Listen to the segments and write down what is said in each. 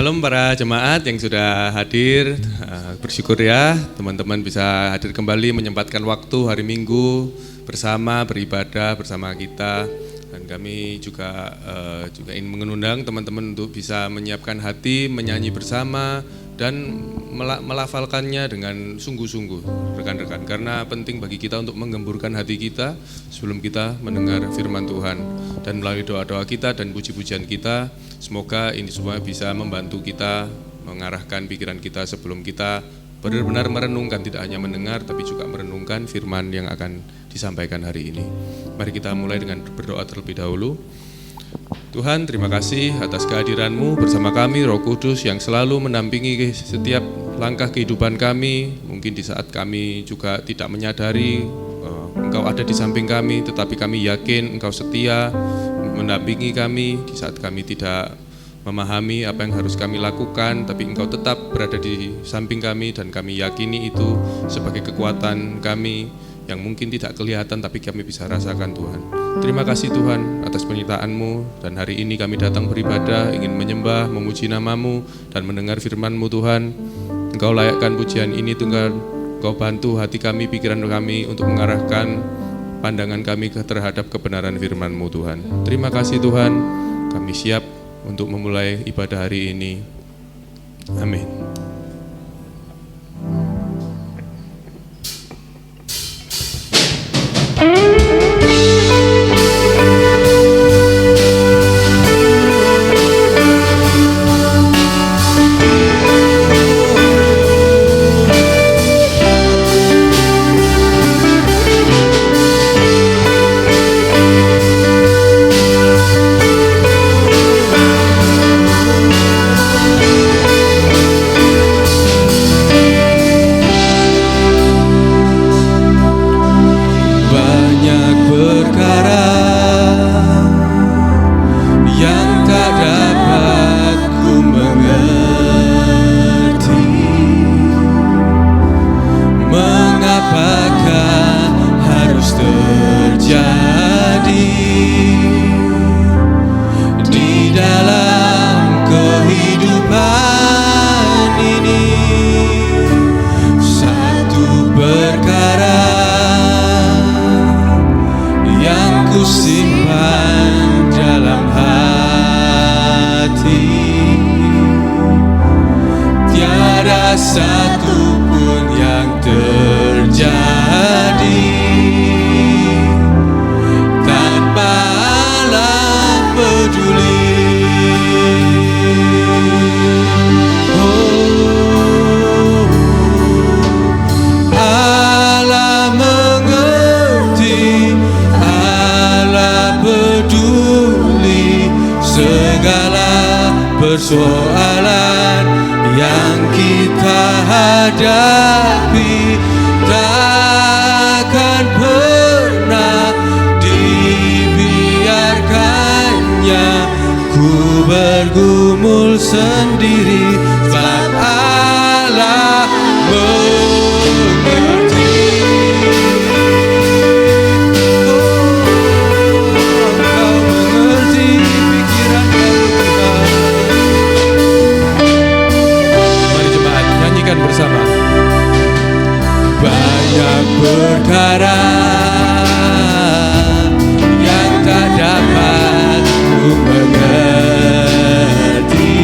Shalom para jemaat yang sudah hadir, bersyukur ya teman-teman bisa hadir kembali menyempatkan waktu hari Minggu bersama beribadah bersama kita. Dan kami juga ingin mengundang teman-teman untuk bisa menyiapkan hati, menyanyi bersama dan melafalkannya dengan sungguh-sungguh rekan-rekan. Karena penting bagi kita untuk menggemburkan hati kita sebelum kita mendengar firman Tuhan. Dan melalui doa-doa kita dan puji-pujian kita, semoga ini semua bisa membantu kita mengarahkan pikiran kita sebelum kita benar-benar merenungkan, tidak hanya mendengar tapi juga merenungkan firman yang akan disampaikan hari ini. Mari kita mulai dengan berdoa terlebih dahulu. Tuhan, terima kasih atas kehadiran-Mu bersama kami, Roh Kudus yang selalu mendampingi setiap langkah kehidupan kami. Mungkin di saat kami juga tidak menyadari Engkau ada di samping kami, tetapi kami yakin Engkau setia mendampingi kami di saat kami tidak memahami apa yang harus kami lakukan, tapi Engkau tetap berada di samping kami dan kami yakini itu sebagai kekuatan kami yang mungkin tidak kelihatan tapi kami bisa rasakan Tuhan. Terima kasih Tuhan atas penyertaan-Mu, dan hari ini kami datang beribadah, ingin menyembah, memuji nama-Mu dan mendengar firman-Mu Tuhan. Engkau layakkan pujian ini Tuhan. Engkau bantu hati kami, pikiran kami untuk mengarahkan pandangan kami terhadap kebenaran firman-Mu Tuhan. Terima kasih Tuhan, kami siap untuk memulai ibadah hari ini. Amin. Persoalan yang kita hadapi takkan pernah dibiarkannya ku bergumul sendiri, sebab Allah mengerti. Engkau mengerti pikiran bersama. Banyak perkara yang tak dapat ku mengerti,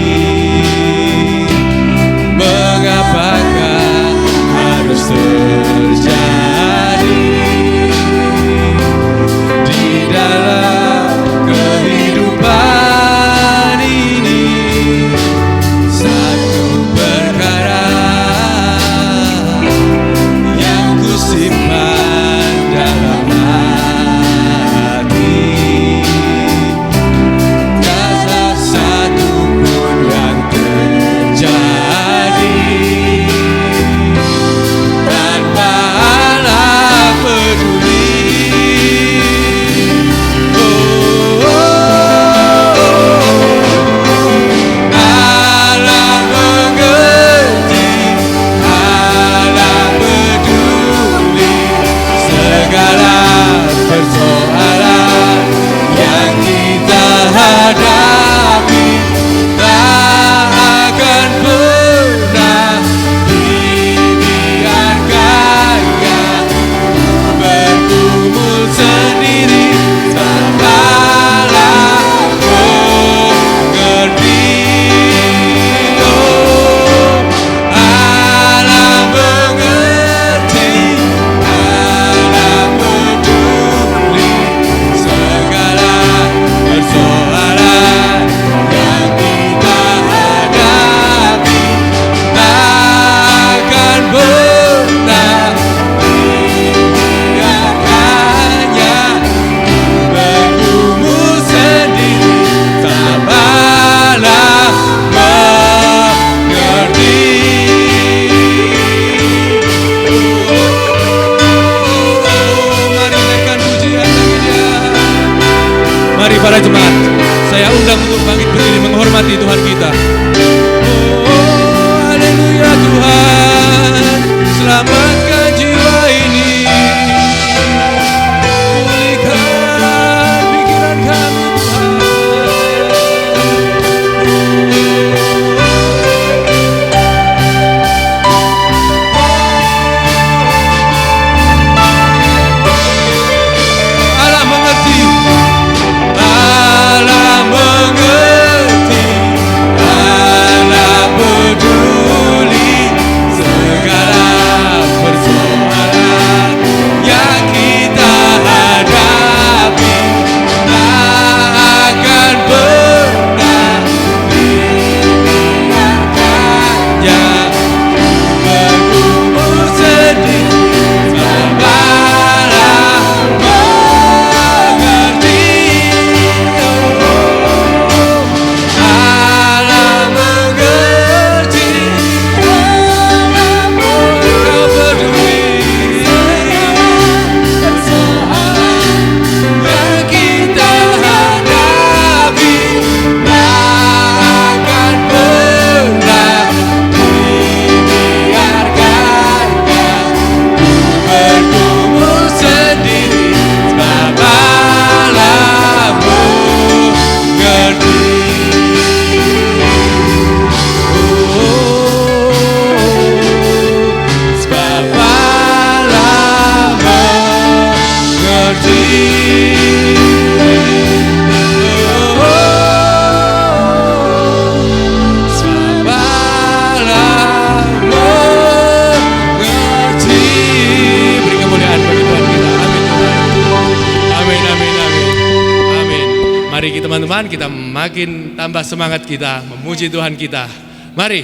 teman-teman, kita makin tambah semangat kita memuji Tuhan kita. Mari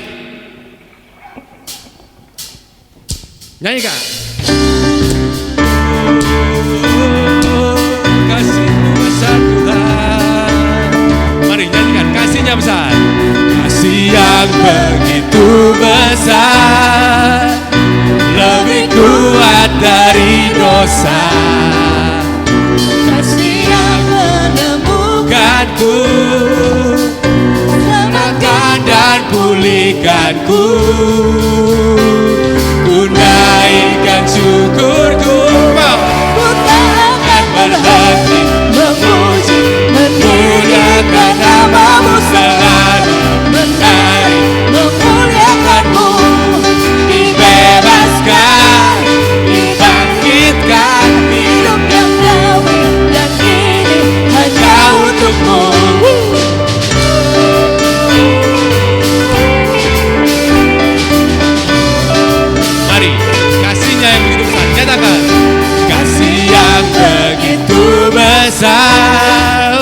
nyanyikan. Kasih-Mu besar Tuhan. Mari nyanyikan, kasih-Nya besar. Kasih yang begitu besar, lebih kuat dari dosa. Kasih yang menemukanku, Selamatkan dan pulihkanku. Ku naikkan syukurku, ku tak akan berhenti memuji, meninggikan nama-Mu selalu, menari, memuliakan-Mu. dibebaskan, dibangkitkan, Hidup yang damai dan kini hanya untuk-Mu. Mari, kasih-Nya yang begitu besar, nyatakan. Kasih yang begitu besar,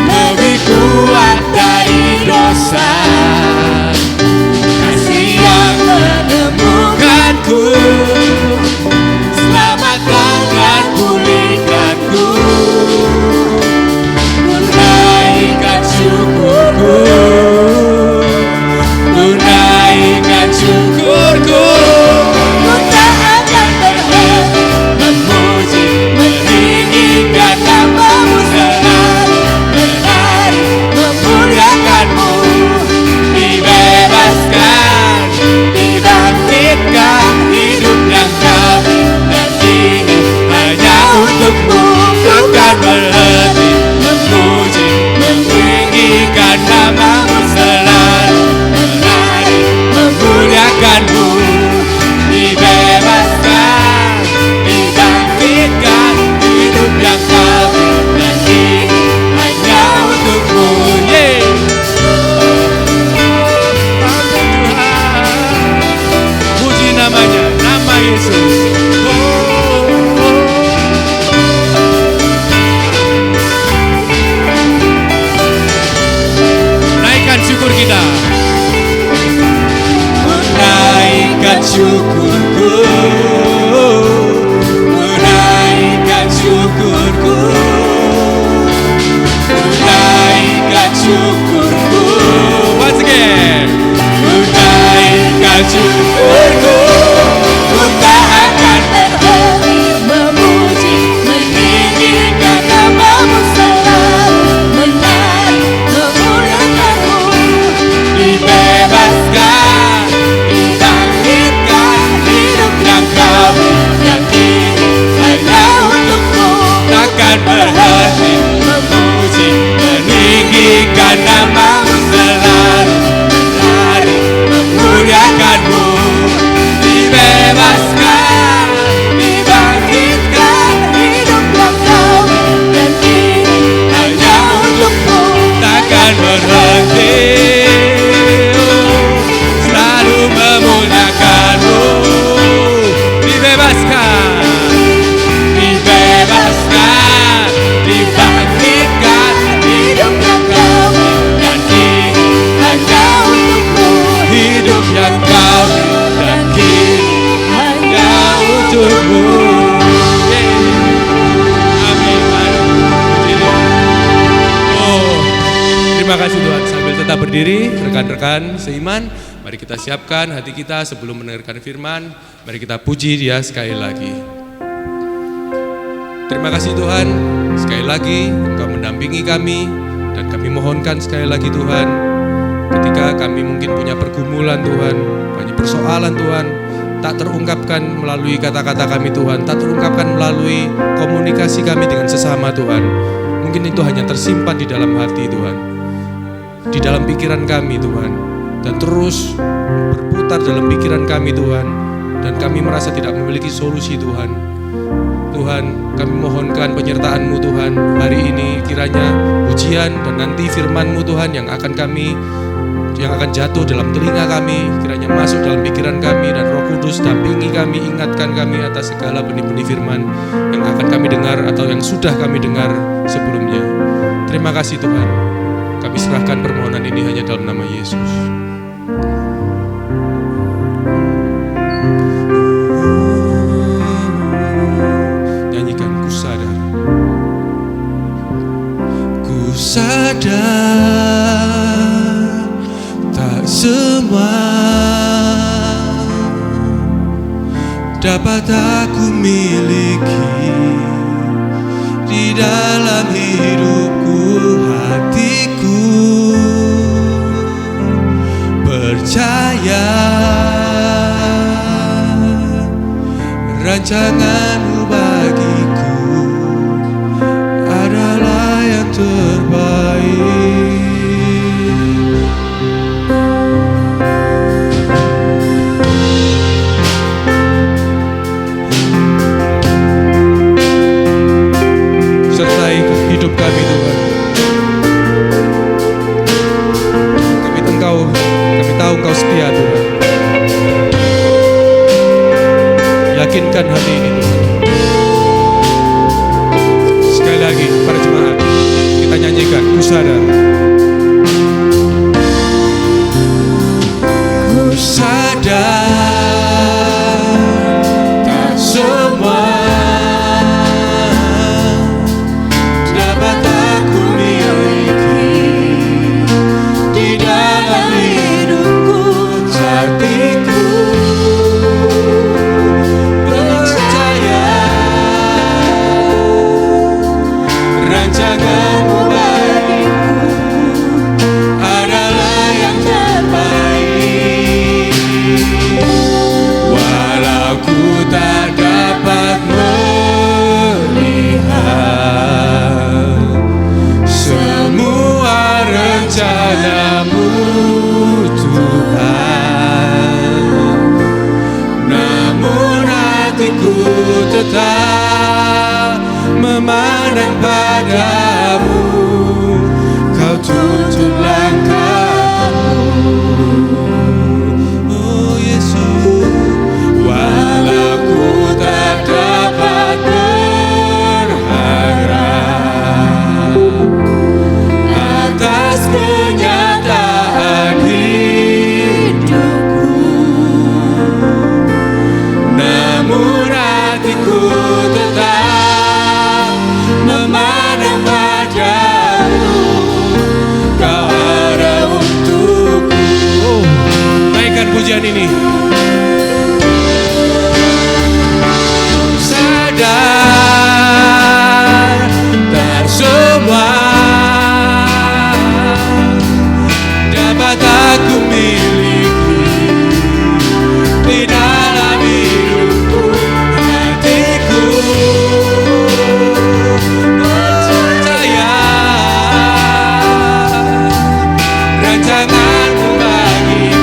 lebih kuat dari dosa. Kasih yang menemukanku, selamatkan dan pulihkanku. Ku naikkan syukurku, ku naikkan syukurku. Ku tak akan berhenti memuji, meninggikan nama-Mu selalu, menari, memuliakan-Mu. Dibebaskan, dibangkitkan, hidup yang damai dan kini hanya untuk-Mu. Takkan berhenti memuji, meninggikan nama-Mu selalu, menari, memuliakan-Mu. Dibebaskan, dibangkitkan, hidup yang damai dan kini hanya untuk-Mu. Puji namanya, nama Yesus. Naikkan syukur kita. Naikkan syukurku, naikkan syukurku, naikkan syukurku. Once again. Naikkan syukurku, ku tak akan Berhenti memuji, meninggikan nama-Mu selalu, menari, memuliakan-Mu. dibebaskan, dibangkitkan, hidup yang damai yang kini hanya untuk-Mu. Takkan berhenti memuji, meninggikan nama-Mu selalu, menari, memuliakan-Mu. Dibebaskan, dibangkitkan, Hidup yang damai dan kini hanya untuk-Mu. takkan berhenti, selalu memuliakan-Mu. Dibebaskan, dibebaskan, dibangkitkan, Hidup yang damai dan kini hanya untuk-Mu. hidup yang damai dan kini hanya untuk-Mu. Amin. Oh, terima kasih Tuhan. Sambil tetap berdiri, rekan-rekan seiman, mari kita siapkan hati kita sebelum mendengarkan firman. Mari kita puji Dia sekali lagi. Terima kasih Tuhan, sekali lagi Engkau mendampingi kami, dan kami mohonkan sekali lagi Tuhan, ketika kami mungkin punya pergumulan Tuhan, banyak persoalan Tuhan, tak terungkapkan melalui kata-kata kami Tuhan, tak terungkapkan melalui komunikasi kami dengan sesama Tuhan. Mungkin itu hanya tersimpan di dalam hati Tuhan, di dalam pikiran kami Tuhan, dan terus berputar dalam pikiran kami Tuhan, dan kami merasa tidak memiliki solusi Tuhan. Tuhan, kami mohonkan penyertaan-Mu Tuhan hari ini, kiranya pujian dan nanti firman-Mu Tuhan yang akan jatuh dalam telinga kami, kiranya masuk dalam pikiran kami, dan Roh Kudus dampingi kami, ingatkan kami atas segala benih-benih firman yang akan kami dengar atau yang sudah kami dengar sebelumnya. Terima kasih Tuhan. Kami serahkan permohonan ini hanya dalam nama Yesus. Nyanyikan ku sadar. Ku sadar tak semua dapat aku miliki di dalam hidupku, hatiku percaya rancangan-Mu bagiku adalah yang terbaik. Sertai hidup kami Tuhan. Kami tahu Engkau setia Tuhan. Yakinkan hati ini Tuhan. Sekali lagi para jemaat, kita nyanyikan ku sadar. Ku sadar tak semua dapat aku miliki di dalam hidupku, hatiku percaya rancangan-Mu bagiku adalah yang terbaik. Walau ku tak dapat melihat semua rencana-Mu Tuhan, namun hatiku tetap memandang padamu. Kau tuntun langkahku, oh Yesus. Walau ku tak dapat berharap atas kenyataan hidupku, namun hatiku tetap memandang padamu. Kau ada untukku. Naikkan pujian ini. Sadar tak semua dapat aku miliki di dalam hidupku, hatiku percaya rancangan-Mu bagiku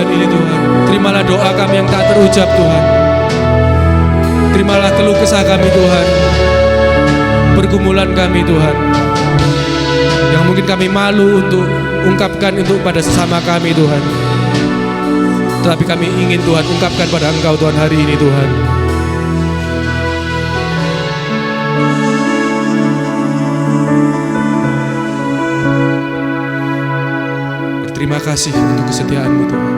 Tuhan ini Tuhan. Terimalah doa kami yang tak terucap Tuhan. Terimalah keluh kesah kami Tuhan. Pergumulan kami Tuhan. Yang mungkin kami malu untuk ungkapkan untuk pada sesama kami Tuhan. Tetapi kami ingin Tuhan ungkapkan pada Engkau Tuhan hari ini Tuhan. Berterima kasih untuk kesetiaan-Mu Tuhan.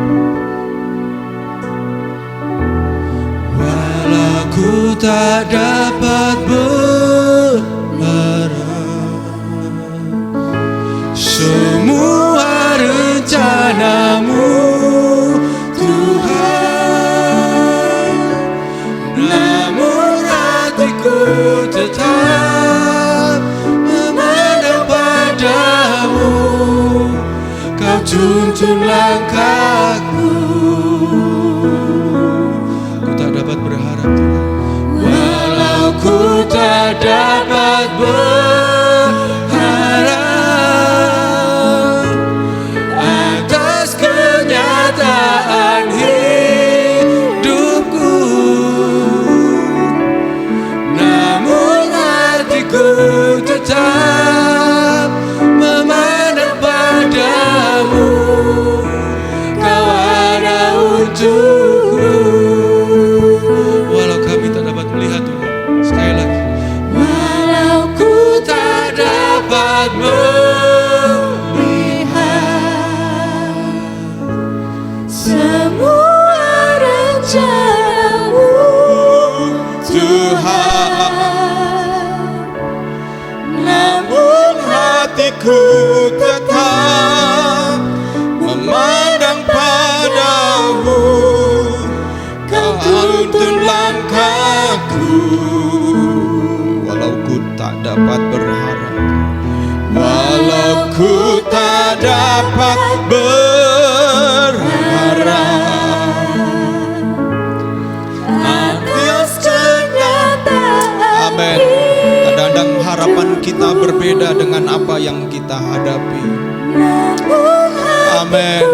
Walau ku tak dapat berharap, semua rencana-Mu Tuhan, namun hatiku tetap memandang padamu. Kau tuntun langkahku. Ku tak dapat berharap Tuhan. Walau ku tak dapat berharap atas kenyataan hidupku, namun hatiku tetap memandang padamu. Kau ada untukku. Walau kami tak dapat melihat Tuhan. Sekali lagi. Walau ku tak dapat melihat semua rencana-Mu Tuhan, namun hatiku tetap memandang padamu. Kau tuntun langkahku. Walau ku tak dapat berharap, Walau ku tak dapat berharap atas kenyataan. amin. Kadang-kadang harapan kita berbeda dengan apa yang kita hadapi. namun Amin.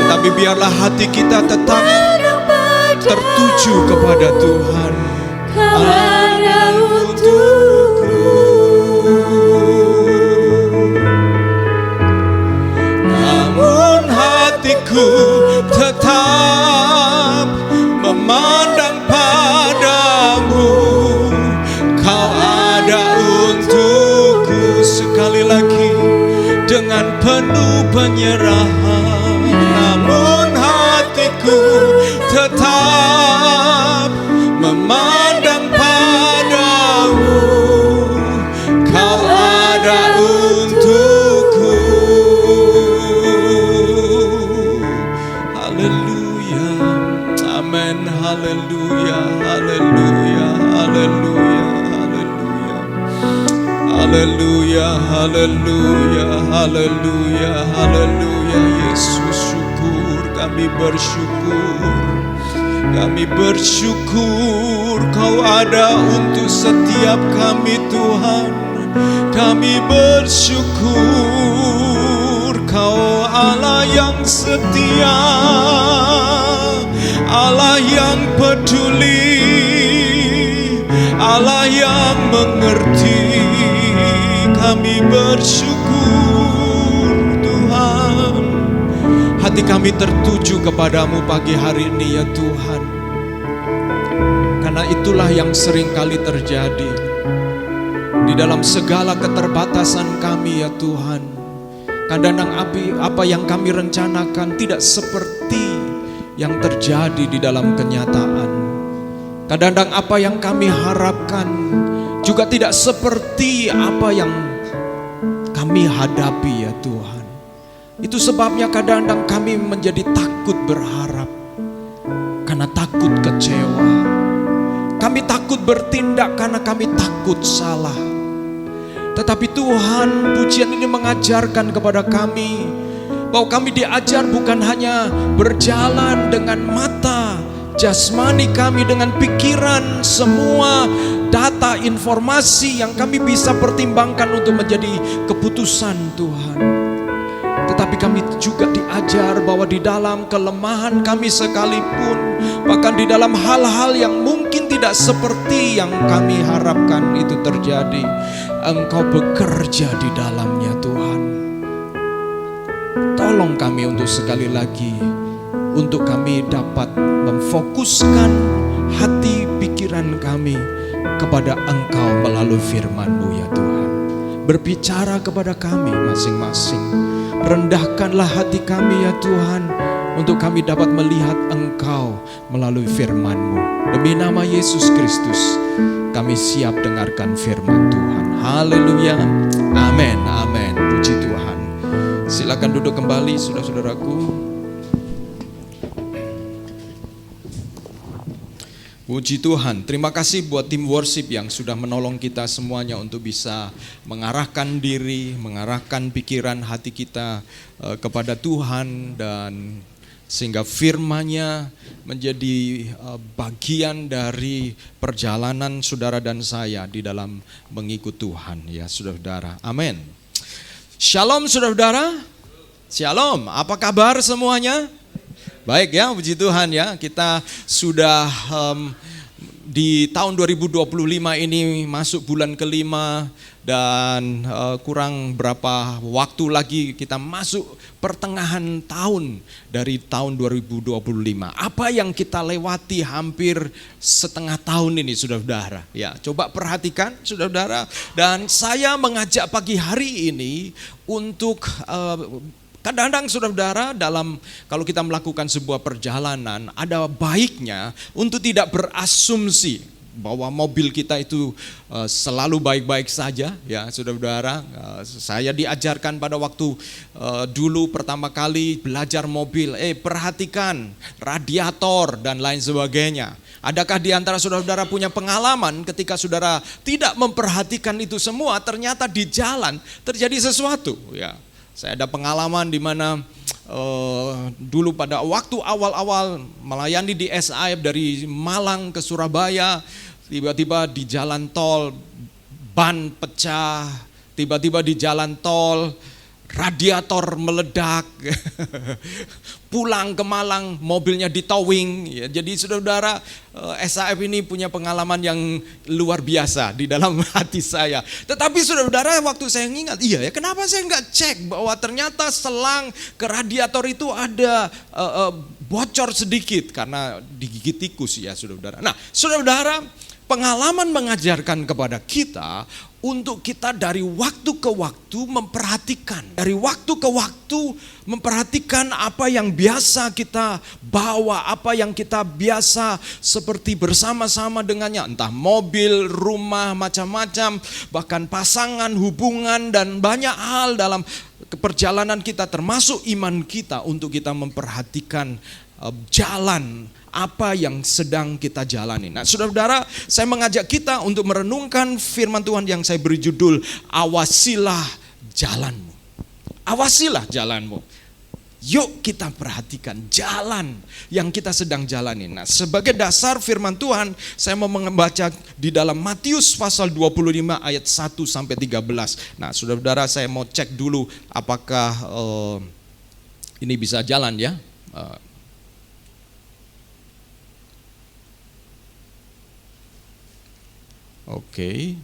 Tetapi biarlah hati kita tetap tertuju kepada Tuhan. Kau ada untukku. Namun hatiku tetap memandang padamu. Kau ada untukku. Sekali lagi dengan penuh penyerahan. Namun hatiku tetap memandang padamu. Kau ada untukku. Haleluya. Amin. Haleluya. Haleluya. Haleluya. Haleluya. Haleluya. Haleluya. Haleluya. Haleluya. Yesus, syukur, kami bersyukur. Kami bersyukur Kau ada untuk setiap kami Tuhan. Kami bersyukur Kau Allah yang setia, Allah yang peduli, Allah yang mengerti. Kami bersyukur Tuhan. Hati kami tertuju kepadamu pagi hari ini ya Tuhan. Karena itulah yang sering kali terjadi di dalam segala keterbatasan kami ya Tuhan. Kadang-kadang apa yang kami rencanakan tidak seperti yang terjadi di dalam kenyataan. Kadang-kadang apa yang kami harapkan juga tidak seperti apa yang kami hadapi ya Tuhan. Itu sebabnya kadang-kadang kami menjadi takut berharap, karena takut kecewa. Kami takut bertindak karena kami takut salah. Tetapi Tuhan, pujian ini mengajarkan kepada kami bahwa kami diajar bukan hanya berjalan dengan mata jasmani kami, dengan pikiran, semua data informasi yang kami bisa pertimbangkan untuk menjadi keputusan Tuhan. tetapi kami juga diajar bahwa di dalam kelemahan kami sekalipun, bahkan di dalam hal-hal yang mungkin tidak seperti yang kami harapkan itu terjadi, Engkau bekerja di dalamnya Tuhan. Tolong kami untuk sekali lagi, untuk kami dapat memfokuskan hati pikiran kami kepada Engkau melalui firman-Mu ya Tuhan. Berbicara kepada kami masing-masing. Rendahkanlah hati kami ya Tuhan, untuk kami dapat melihat Engkau melalui firman-Mu. Demi nama Yesus Kristus, kami siap dengarkan firman Tuhan. Haleluya. Amin. Amin. Puji Tuhan. Silakan duduk kembali saudara-saudaraku. Puji Tuhan, terima kasih buat tim worship yang sudah menolong kita semuanya untuk bisa mengarahkan diri, mengarahkan pikiran hati kita kepada Tuhan, dan sehingga firman-Nya menjadi bagian dari perjalanan saudara dan saya di dalam mengikut Tuhan ya saudara. Amin. Shalom saudara-saudara. Shalom, apa kabar semuanya? Baik ya, puji Tuhan ya, kita sudah di tahun 2025 ini masuk bulan kelima, dan kurang berapa waktu lagi kita masuk pertengahan tahun dari tahun 2025. Apa yang kita lewati hampir setengah tahun ini saudara-saudara. Ya, coba perhatikan saudara-saudara, dan saya mengajak pagi hari ini untuk kadang-kadang saudara-saudara, kalau kita melakukan sebuah perjalanan, ada baiknya untuk tidak berasumsi bahwa mobil kita itu selalu baik-baik saja ya saudara-saudara. Saya diajarkan pada waktu dulu pertama kali belajar mobil, perhatikan radiator dan lain sebagainya. Adakah di antara saudara-saudara punya pengalaman ketika saudara tidak memperhatikan itu semua, ternyata di jalan terjadi sesuatu ya. Saya ada pengalaman di mana dulu pada waktu awal-awal melayani di SAF dari Malang ke Surabaya, tiba-tiba di jalan tol ban pecah, tiba-tiba di jalan tol radiator meledak, pulang ke Malang mobilnya ditowing. Ya, jadi saudara-saudara, SAF ini punya pengalaman yang luar biasa di dalam hati saya. Tetapi saudara-saudara, waktu saya ingat, kenapa saya nggak cek bahwa ternyata selang ke radiator itu ada bocor sedikit karena digigit tikus ya saudara-saudara. Nah saudara-saudara, pengalaman mengajarkan kepada kita untuk kita dari waktu ke waktu memperhatikan apa yang biasa kita bawa, apa yang kita biasa seperti bersama-sama dengannya, entah mobil, rumah, macam-macam, bahkan pasangan, hubungan, dan banyak hal dalam perjalanan kita, termasuk iman kita, untuk kita memperhatikan jalan apa yang sedang kita jalani. Nah saudara-saudara, saya mengajak kita untuk merenungkan firman Tuhan yang saya beri judul Awasilah Jalanmu. Awasilah jalanmu. Yuk kita perhatikan jalan yang kita sedang jalani. Nah sebagai dasar firman Tuhan, saya mau membaca di dalam Matius pasal 25 ayat 1 sampai 13. Nah saudara-saudara, saya mau cek dulu apakah ini bisa jalan ya. Oke,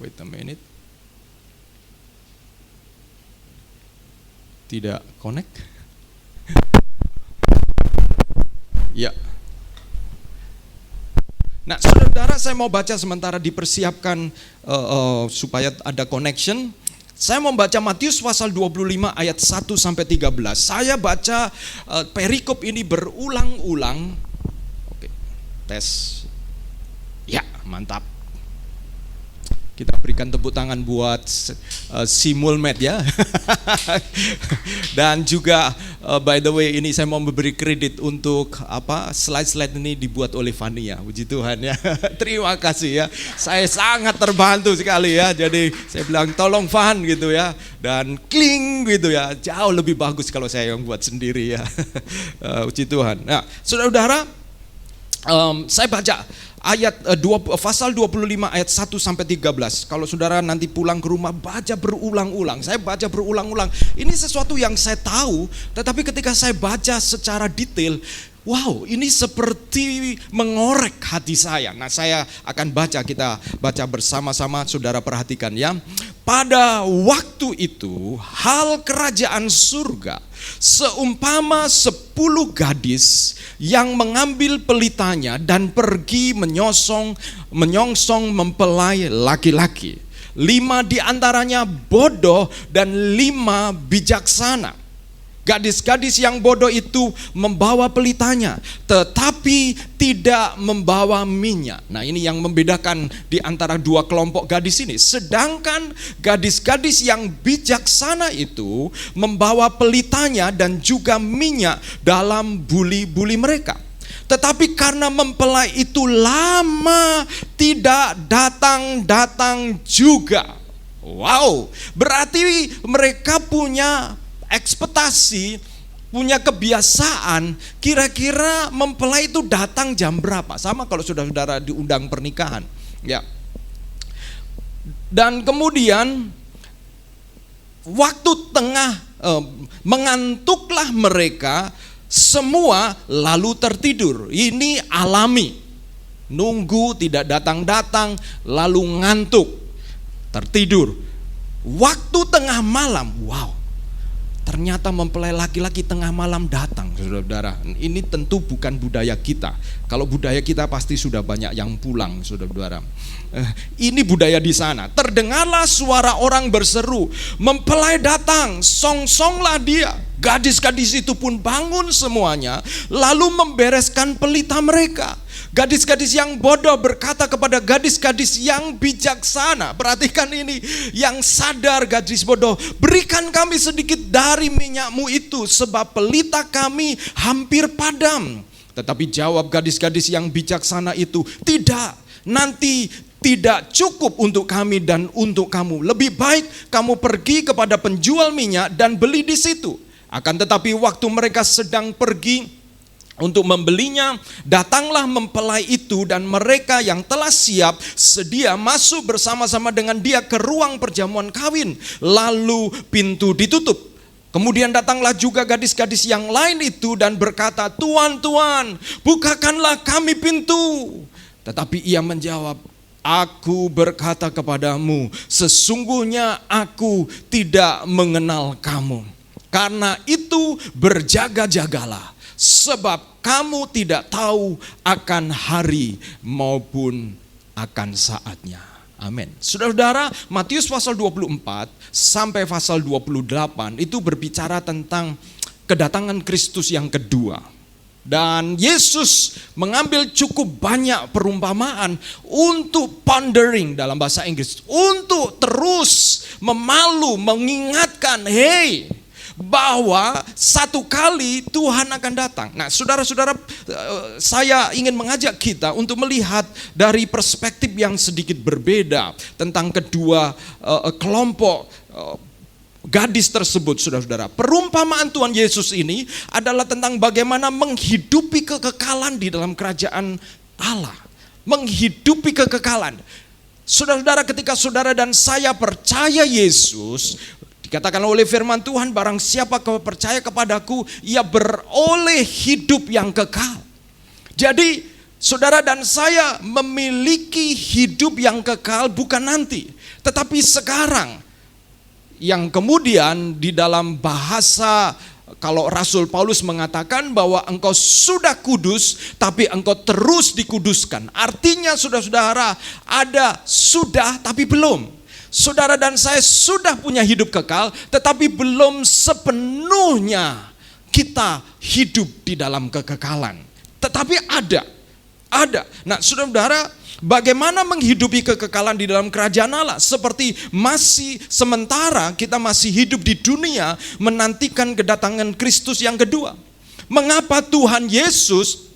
wait a minute. Tidak connect? Ya. Nah, saudara, saya mau baca sementara dipersiapkan supaya ada connection. Saya mau baca Matius pasal 25 ayat 1 sampai 13. Saya baca perikop ini berulang-ulang. Oke, tes. Ya, mantap. Kita berikan tepuk tangan buat Simulmed ya. Dan juga by the way, ini saya mau memberi kredit untuk slide-slide ini dibuat oleh Fania. Puji Tuhan ya. Terima kasih ya. Saya sangat terbantu sekali ya. Jadi saya bilang tolong Van gitu ya. Dan kling gitu ya. Jauh lebih bagus kalau saya yang buat sendiri ya. Puji Tuhan. Nah, saudara-saudara, Saya baca ayat pasal 25 ayat 1 sampai 13. Kalau saudara nanti pulang ke rumah baca berulang-ulang. Saya baca berulang-ulang. Ini sesuatu yang saya tahu, tetapi ketika saya baca secara detail, wow, ini seperti mengorek hati saya. Nah, saya akan baca, kita baca bersama-sama, saudara perhatikan ya. Pada waktu itu, hal kerajaan surga seumpama 10 gadis yang mengambil pelitanya dan pergi menyongsong mempelai laki-laki. 5 diantaranya bodoh dan 5 bijaksana. Gadis-gadis yang bodoh itu membawa pelitanya, tetapi tidak membawa minyak. Nah, ini yang membedakan di antara dua kelompok gadis ini. Sedangkan gadis-gadis yang bijaksana itu membawa pelitanya dan juga minyak dalam buli-buli mereka. Tetapi karena mempelai itu lama tidak datang-datang juga. Wow, berarti mereka punya ekspektasi, punya kebiasaan, kira-kira mempelai itu datang jam berapa. Sama kalau saudara-saudara diundang pernikahan ya. Dan kemudian waktu tengah mengantuklah mereka semua lalu tertidur. Ini alami. Nunggu tidak datang-datang lalu ngantuk, tertidur. Waktu tengah malam, wow, ternyata mempelai laki-laki tengah malam datang, saudara-saudara. Ini tentu bukan budaya kita. Kalau budaya kita pasti sudah banyak yang pulang, saudara-saudara. Ini budaya di sana. Terdengarlah suara orang berseru, mempelai datang, song-songlah dia. Gadis-gadis itu pun bangun semuanya, lalu membereskan pelita mereka. Gadis-gadis yang bodoh berkata kepada gadis-gadis yang bijaksana. Perhatikan ini, yang sadar gadis bodoh, berikan kami sedikit dari minyakmu itu, sebab pelita kami hampir padam. Tetapi jawab gadis-gadis yang bijaksana itu, tidak, nanti tidak cukup untuk kami dan untuk kamu. Lebih baik kamu pergi kepada penjual minyak dan beli di situ. Akan tetapi waktu mereka sedang pergi untuk membelinya, datanglah mempelai itu dan mereka yang telah siap sedia masuk bersama-sama dengan dia ke ruang perjamuan kawin. Lalu pintu ditutup. Kemudian datanglah juga gadis-gadis yang lain itu dan berkata, Tuan, Tuan, bukakanlah kami pintu. Tetapi ia menjawab, Aku berkata kepadamu, sesungguhnya aku tidak mengenal kamu. Karena itu berjaga-jagalah, sebab kamu tidak tahu akan hari maupun akan saatnya. Amin. Saudara-saudara, Matius pasal 24 sampai pasal 28 itu berbicara tentang kedatangan Kristus yang kedua. Dan Yesus mengambil cukup banyak perumpamaan untuk pondering dalam bahasa Inggris, untuk terus mengingatkan, hey, bahwa satu kali Tuhan akan datang. Nah, saudara-saudara, saya ingin mengajak kita untuk melihat dari perspektif yang sedikit berbeda tentang kedua kelompok gadis tersebut, saudara-saudara. Perumpamaan Tuhan Yesus ini adalah tentang bagaimana menghidupi kekekalan di dalam kerajaan Allah. Menghidupi kekekalan. Saudara-saudara, ketika saudara dan saya percaya Yesus, dikatakan oleh firman Tuhan, barang siapa kau percaya kepadaku, ia beroleh hidup yang kekal. Jadi saudara dan saya memiliki hidup yang kekal bukan nanti, tetapi sekarang. Yang kemudian di dalam bahasa, kalau Rasul Paulus mengatakan bahwa engkau sudah kudus, tapi engkau terus dikuduskan. Artinya saudara-saudara, ada sudah tapi belum. Saudara dan saya sudah punya hidup kekal, tetapi belum sepenuhnya kita hidup di dalam kekekalan. Tetapi ada. Nah, saudara-saudara, bagaimana menghidupi kekekalan di dalam kerajaan Allah? Seperti masih sementara kita masih hidup di dunia menantikan kedatangan Kristus yang kedua. Mengapa Tuhan Yesus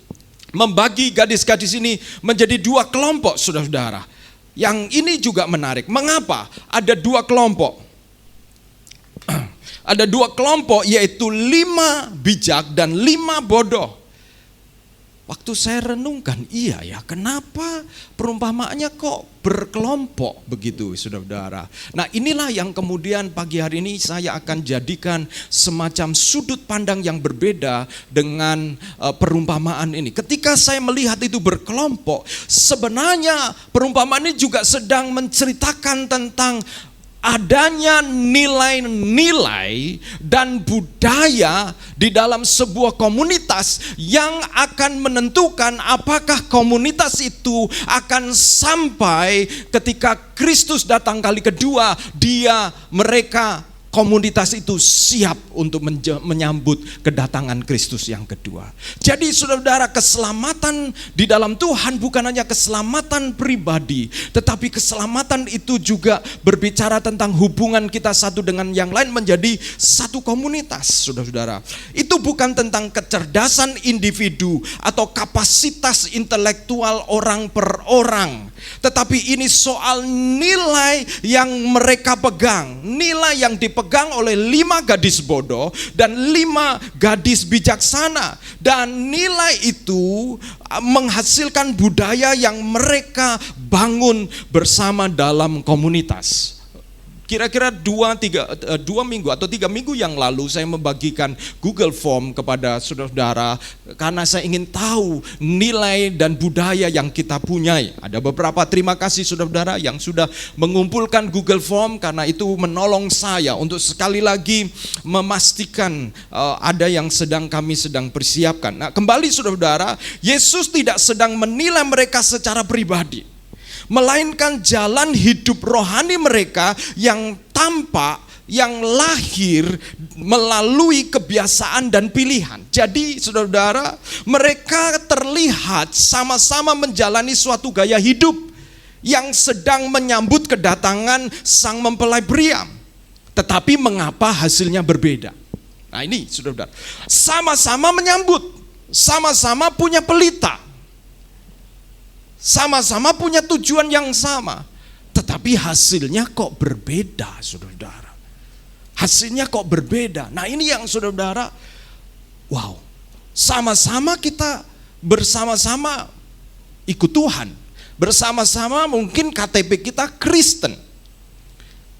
membagi gadis-gadis ini menjadi dua kelompok, saudara-saudara? Yang ini juga menarik. Mengapa ada dua kelompok? Ada dua kelompok, yaitu 5 bijak dan 5 bodoh. waktu saya renungkan, iya ya, kenapa perumpamaannya kok berkelompok begitu, saudara-saudara. Nah, inilah yang kemudian pagi hari ini saya akan jadikan semacam sudut pandang yang berbeda dengan perumpamaan ini. Ketika saya melihat itu berkelompok, sebenarnya perumpamaan ini juga sedang menceritakan tentang adanya nilai-nilai dan budaya di dalam sebuah komunitas yang akan menentukan apakah komunitas itu akan sampai ketika Kristus datang kali kedua, mereka komunitas itu siap untuk menyambut kedatangan Kristus yang kedua. Jadi saudara-saudara, keselamatan di dalam Tuhan bukan hanya keselamatan pribadi, tetapi keselamatan itu juga berbicara tentang hubungan kita satu dengan yang lain menjadi satu komunitas, saudara-saudara. Itu bukan tentang kecerdasan individu atau kapasitas intelektual orang per orang, tetapi ini soal nilai yang mereka pegang, nilai yang dipegang oleh 5 gadis bodoh dan 5 gadis bijaksana. Dan nilai itu menghasilkan budaya yang mereka bangun bersama dalam komunitas. Kira-kira 2 minggu atau 3 minggu yang lalu saya membagikan Google Form kepada saudara-saudara karena saya ingin tahu nilai dan budaya yang kita punyai. Ada beberapa terima kasih saudara-saudara yang sudah mengumpulkan Google Form karena itu menolong saya untuk sekali lagi memastikan ada yang kami sedang persiapkan. Nah, kembali saudara-saudara, Yesus tidak sedang menilai mereka secara pribadi, melainkan jalan hidup rohani mereka yang tampak, yang lahir melalui kebiasaan dan pilihan. Jadi saudara-saudara, mereka terlihat sama-sama menjalani suatu gaya hidup yang sedang menyambut kedatangan sang mempelai pria. Tetapi mengapa hasilnya berbeda? Nah ini saudara-saudara, sama-sama menyambut, sama-sama punya pelita, sama-sama punya tujuan yang sama, tetapi hasilnya kok berbeda, saudara-saudara. Hasilnya kok berbeda. Nah ini yang saudara-saudara, wow, sama-sama kita bersama-sama ikut Tuhan, bersama-sama mungkin KTP kita Kristen,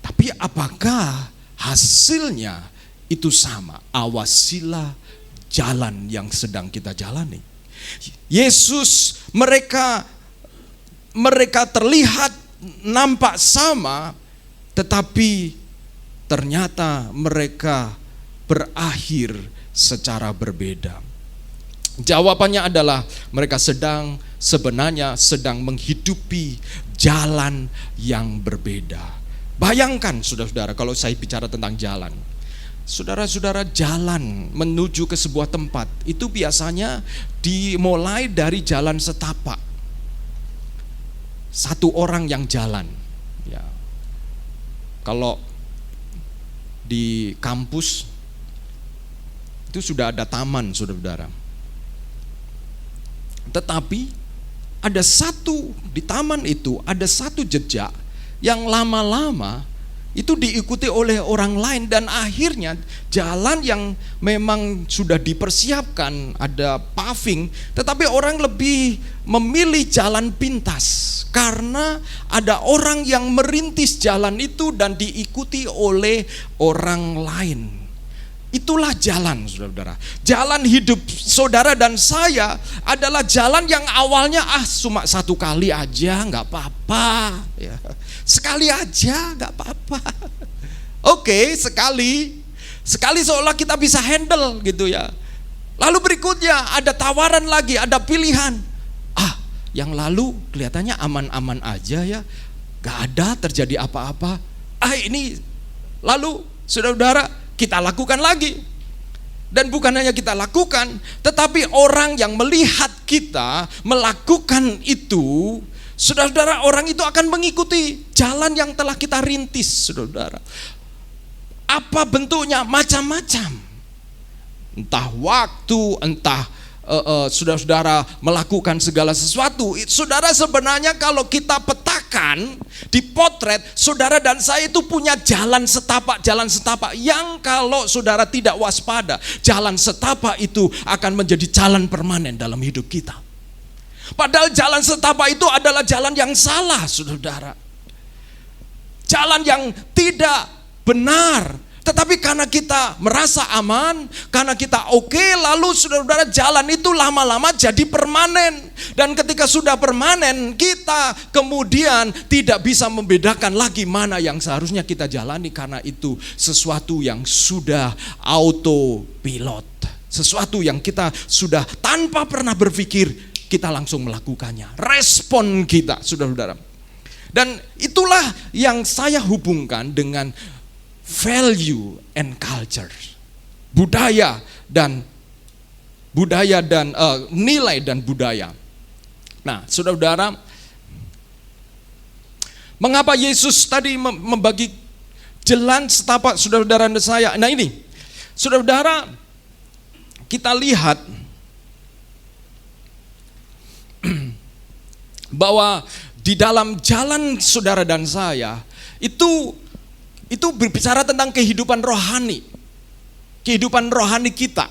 tapi apakah hasilnya itu sama? Awasilah jalan yang sedang kita jalani. Yesus, mereka terlihat nampak sama, tetapi ternyata mereka berakhir secara berbeda. Jawabannya adalah mereka sebenarnya sedang menghidupi jalan yang berbeda. Bayangkan saudara-saudara, kalau saya bicara tentang jalan, saudara-saudara, jalan menuju ke sebuah tempat itu biasanya dimulai dari jalan setapak. Satu orang yang jalan, ya. Kalau di kampus itu sudah ada taman, saudara-saudara. Tetapi di taman itu ada satu jejak yang lama-lama itu diikuti oleh orang lain, dan akhirnya jalan yang memang sudah dipersiapkan, ada paving, tetapi orang lebih memilih jalan pintas karena ada orang yang merintis jalan itu dan diikuti oleh orang lain. Itulah jalan, saudara-saudara. Jalan hidup saudara dan saya adalah jalan yang awalnya cuma 1 kali aja nggak apa-apa, ya. Sekali aja nggak apa-apa. Oke, sekali seolah kita bisa handle gitu ya. Lalu berikutnya ada tawaran lagi, ada pilihan. Yang lalu kelihatannya aman-aman aja ya, nggak ada terjadi apa-apa. Ini lalu saudara-saudara, kita lakukan lagi. Dan bukan hanya kita lakukan, tetapi orang yang melihat kita melakukan itu, saudara-saudara, orang itu akan mengikuti jalan yang telah kita rintis, saudara-saudara. Apa bentuknya? Macam-macam. Entah waktu, entah saudara-saudara melakukan segala sesuatu. Saudara, sebenarnya kalau kita petakan, dipotret, saudara dan saya itu punya jalan setapak yang kalau saudara tidak waspada, jalan setapak itu akan menjadi jalan permanen dalam hidup kita. Padahal jalan setapak itu adalah jalan yang salah, saudara. Jalan yang tidak benar. Tetapi karena kita merasa aman, karena kita oke, lalu saudara-saudara jalan itu lama-lama jadi permanen. Dan ketika sudah permanen, kita kemudian tidak bisa membedakan lagi mana yang seharusnya kita jalani, karena itu sesuatu yang sudah autopilot. Sesuatu yang kita sudah tanpa pernah berpikir, kita langsung melakukannya. Respon kita, saudara-saudara. Dan itulah yang saya hubungkan dengan value and culture, budaya dan nilai dan budaya. Nah, saudara-saudara, mengapa Yesus tadi membagi jalan setapak saudara-saudara dan saya? Nah ini, saudara-saudara, kita lihat bahwa di dalam jalan saudara dan saya itu berbicara tentang kehidupan rohani kita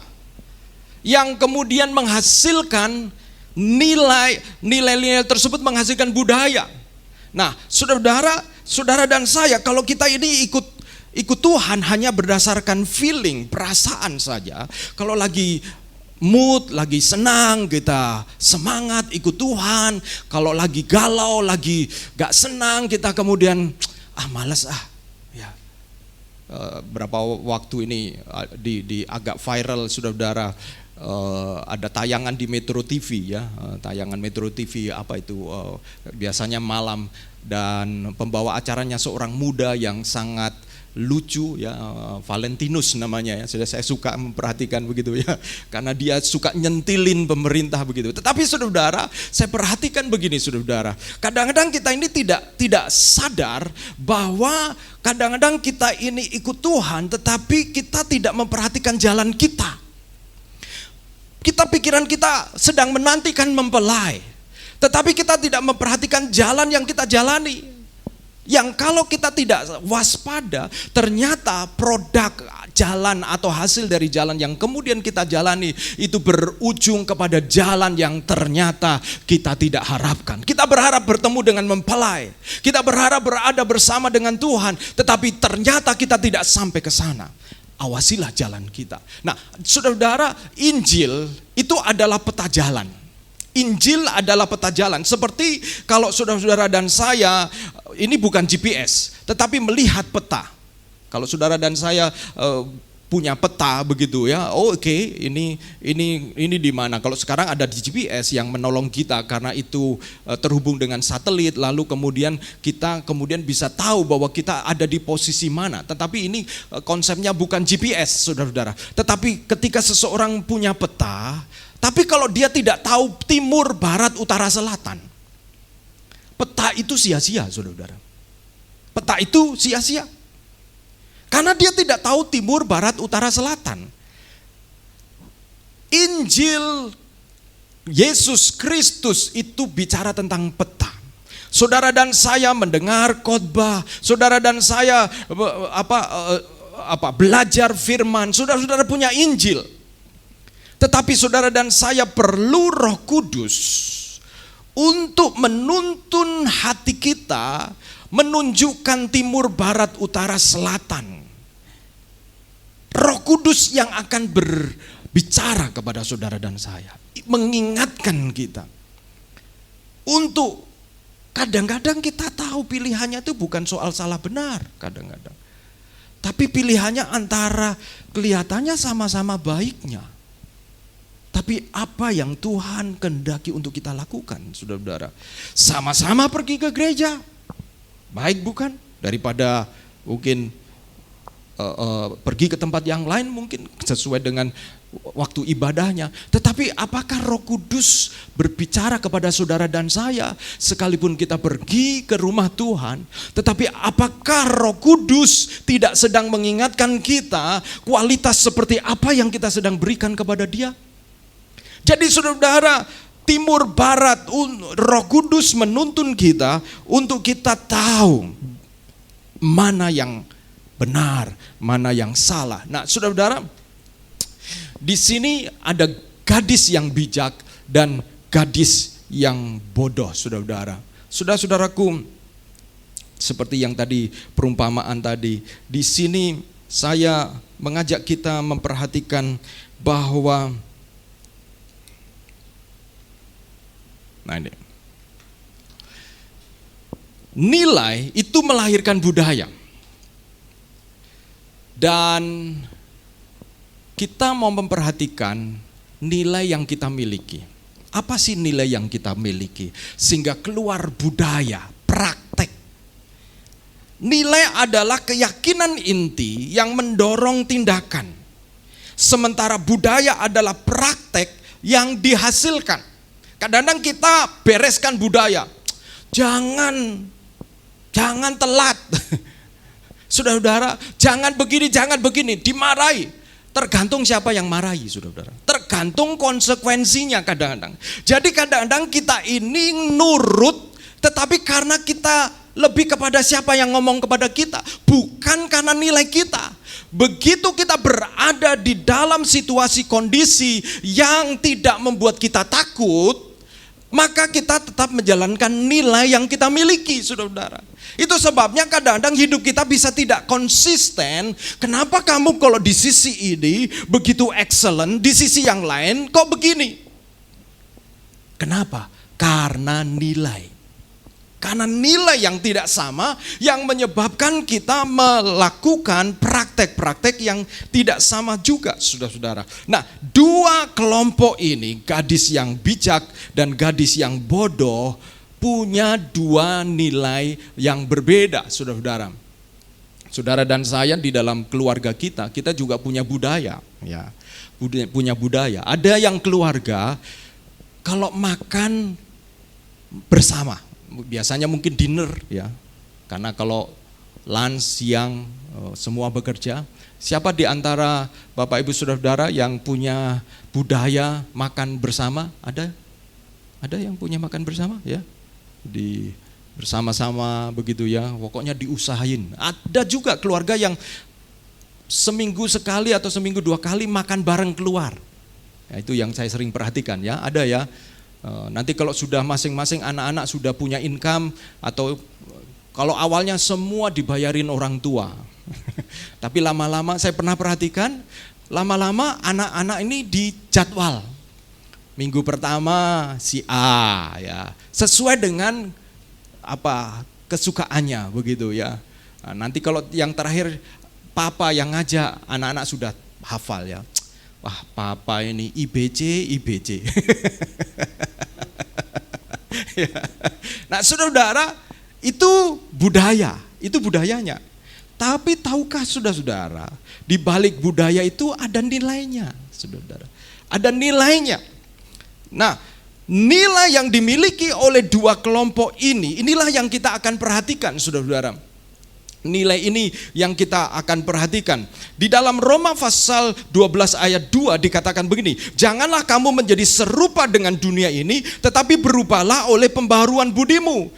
yang kemudian menghasilkan nilai tersebut menghasilkan budaya. Nah, saudara dan saya, kalau kita ini ikut Tuhan hanya berdasarkan feeling, perasaan saja. Kalau lagi mood, lagi senang, kita semangat ikut Tuhan. Kalau lagi galau, lagi gak senang, kita kemudian malas ya. Berapa waktu ini di agak viral, saudara-saudara, ada tayangan di Metro TV ya, tayangan Metro TV apa itu, biasanya malam, dan pembawa acaranya seorang muda yang sangat lucu ya, Valentinus namanya ya. Sudah saya suka memperhatikan begitu ya, karena dia suka nyentilin pemerintah begitu. Tetapi saudara, saya perhatikan begini saudara, kadang-kadang kita ini tidak sadar bahwa kadang-kadang kita ini ikut Tuhan, tetapi kita tidak memperhatikan jalan kita. Pikiran kita sedang menantikan mempelai, tetapi kita tidak memperhatikan jalan yang kita jalani. Yang kalau kita tidak waspada, ternyata produk jalan atau hasil dari jalan yang kemudian kita jalani itu berujung kepada jalan yang ternyata kita tidak harapkan. Kita berharap bertemu dengan mempelai, kita berharap berada bersama dengan Tuhan, tetapi ternyata kita tidak sampai ke sana. Awasilah jalan kita. Nah, saudara-saudara, Injil itu adalah peta jalan. Injil adalah peta jalan. Seperti kalau saudara-saudara dan saya, ini bukan GPS, tetapi melihat peta. Kalau saudara dan saya punya peta begitu ya, oke, ini di mana? Kalau sekarang ada di GPS yang menolong kita karena itu terhubung dengan satelit, lalu kemudian kita bisa tahu bahwa kita ada di posisi mana. Tetapi ini konsepnya bukan GPS, saudara-saudara. Tetapi ketika seseorang punya peta, tapi kalau dia tidak tahu timur, barat, utara, selatan, peta itu sia-sia, saudara-saudara. Peta itu sia-sia. Karena dia tidak tahu timur, barat, utara, selatan. Injil Yesus Kristus itu bicara tentang peta. Saudara dan saya mendengar khotbah, saudara dan saya belajar firman, saudara-saudara punya Injil. Tetapi saudara dan saya perlu Roh Kudus untuk menuntun hati kita, menunjukkan timur, barat, utara, selatan. Roh Kudus yang akan berbicara kepada saudara dan saya, mengingatkan kita. Untuk kadang-kadang kita tahu pilihannya itu bukan soal salah benar kadang-kadang. Tapi pilihannya antara kelihatannya sama-sama baiknya. Tapi apa yang Tuhan kehendaki untuk kita lakukan, saudara-saudara? Sama-sama pergi ke gereja, baik bukan? Daripada mungkin pergi ke tempat yang lain mungkin sesuai dengan waktu ibadahnya. Tetapi apakah Roh Kudus berbicara kepada saudara dan saya sekalipun kita pergi ke rumah Tuhan? Tetapi apakah Roh Kudus tidak sedang mengingatkan kita kualitas seperti apa yang kita sedang berikan kepada Dia? Jadi saudara, timur barat, Roh Kudus menuntun kita untuk kita tahu mana yang benar, mana yang salah. Nah, saudara, di sini ada gadis yang bijak dan gadis yang bodoh, saudara. Saudara-saudaraku, seperti yang tadi perumpamaan tadi, di sini saya mengajak kita memperhatikan bahwa nilai itu melahirkan budaya. Dan kita mau memperhatikan nilai yang kita miliki. Apa sih nilai yang kita miliki? Sehingga keluar budaya, praktek. Nilai adalah keyakinan inti yang mendorong tindakan. Sementara budaya adalah praktek yang dihasilkan. Kadang-kadang kita bereskan budaya. Jangan telat. Saudara-saudara, jangan begini, dimarahi. Tergantung siapa yang marahi, saudara-saudara. Tergantung konsekuensinya kadang-kadang. Jadi kadang-kadang kita ini nurut, tetapi karena kita lebih kepada siapa yang ngomong kepada kita, bukan karena nilai kita. Begitu kita berada di dalam situasi kondisi yang tidak membuat kita takut, maka kita tetap menjalankan nilai yang kita miliki, saudara-saudara. Itu sebabnya kadang-kadang hidup kita bisa tidak konsisten. Kenapa kamu kalau di sisi ini begitu excellent, di sisi yang lain kok begini? Kenapa? Karena nilai. Karena nilai yang tidak sama yang menyebabkan kita melakukan praktek-praktek yang tidak sama juga, saudara-saudara. Nah, dua kelompok ini, gadis yang bijak dan gadis yang bodoh, punya dua nilai yang berbeda, saudara-saudara. Saudara dan saya di dalam keluarga kita juga punya budaya, ya, punya budaya. Ada yang keluarga kalau makan bersama. Biasanya mungkin dinner, ya, karena kalau lunch, siang, semua bekerja. Siapa di antara Bapak Ibu Saudara yang punya budaya makan bersama? Ada yang punya makan bersama, ya, bersama-sama begitu, ya. Pokoknya diusahain. Ada juga keluarga yang seminggu sekali atau seminggu 2 kali makan bareng keluar. Ya, itu yang saya sering perhatikan, ya. Ada, ya. Nanti kalau sudah masing-masing anak-anak sudah punya income, atau kalau awalnya semua dibayarin orang tua. Tapi lama-lama saya pernah perhatikan, lama-lama anak-anak ini dijadwal. Minggu pertama si A, ya, sesuai dengan apa kesukaannya begitu, ya. Nah, nanti kalau yang terakhir papa yang ngajak, anak-anak sudah hafal, ya. Wah, papa ini IBC. Nah, saudara, itu budayanya. Tapi tahukah saudara, di balik budaya itu ada nilainya, saudara. Ada nilainya. Nah, nilai yang dimiliki oleh dua kelompok inilah yang kita akan perhatikan, saudara-saudara. Nilai ini yang kita akan perhatikan. Di dalam Roma pasal 12 ayat 2 dikatakan begini, janganlah kamu menjadi serupa dengan dunia ini, tetapi berubahlah oleh pembaharuan budimu,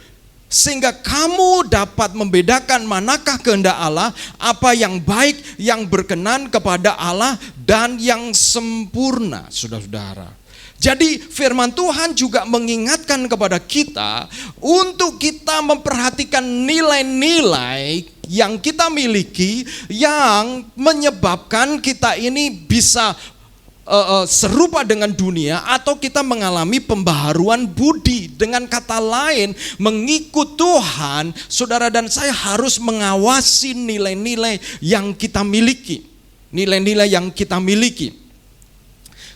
sehingga kamu dapat membedakan manakah kehendak Allah, apa yang baik, yang berkenan kepada Allah, dan yang sempurna, saudara-saudara. Jadi firman Tuhan juga mengingatkan kepada kita untuk kita memperhatikan nilai-nilai yang kita miliki yang menyebabkan kita ini bisa serupa dengan dunia atau kita mengalami pembaharuan budi. Dengan kata lain, mengikut Tuhan, saudara dan saya harus mengawasi nilai-nilai yang kita miliki. Nilai-nilai yang kita miliki.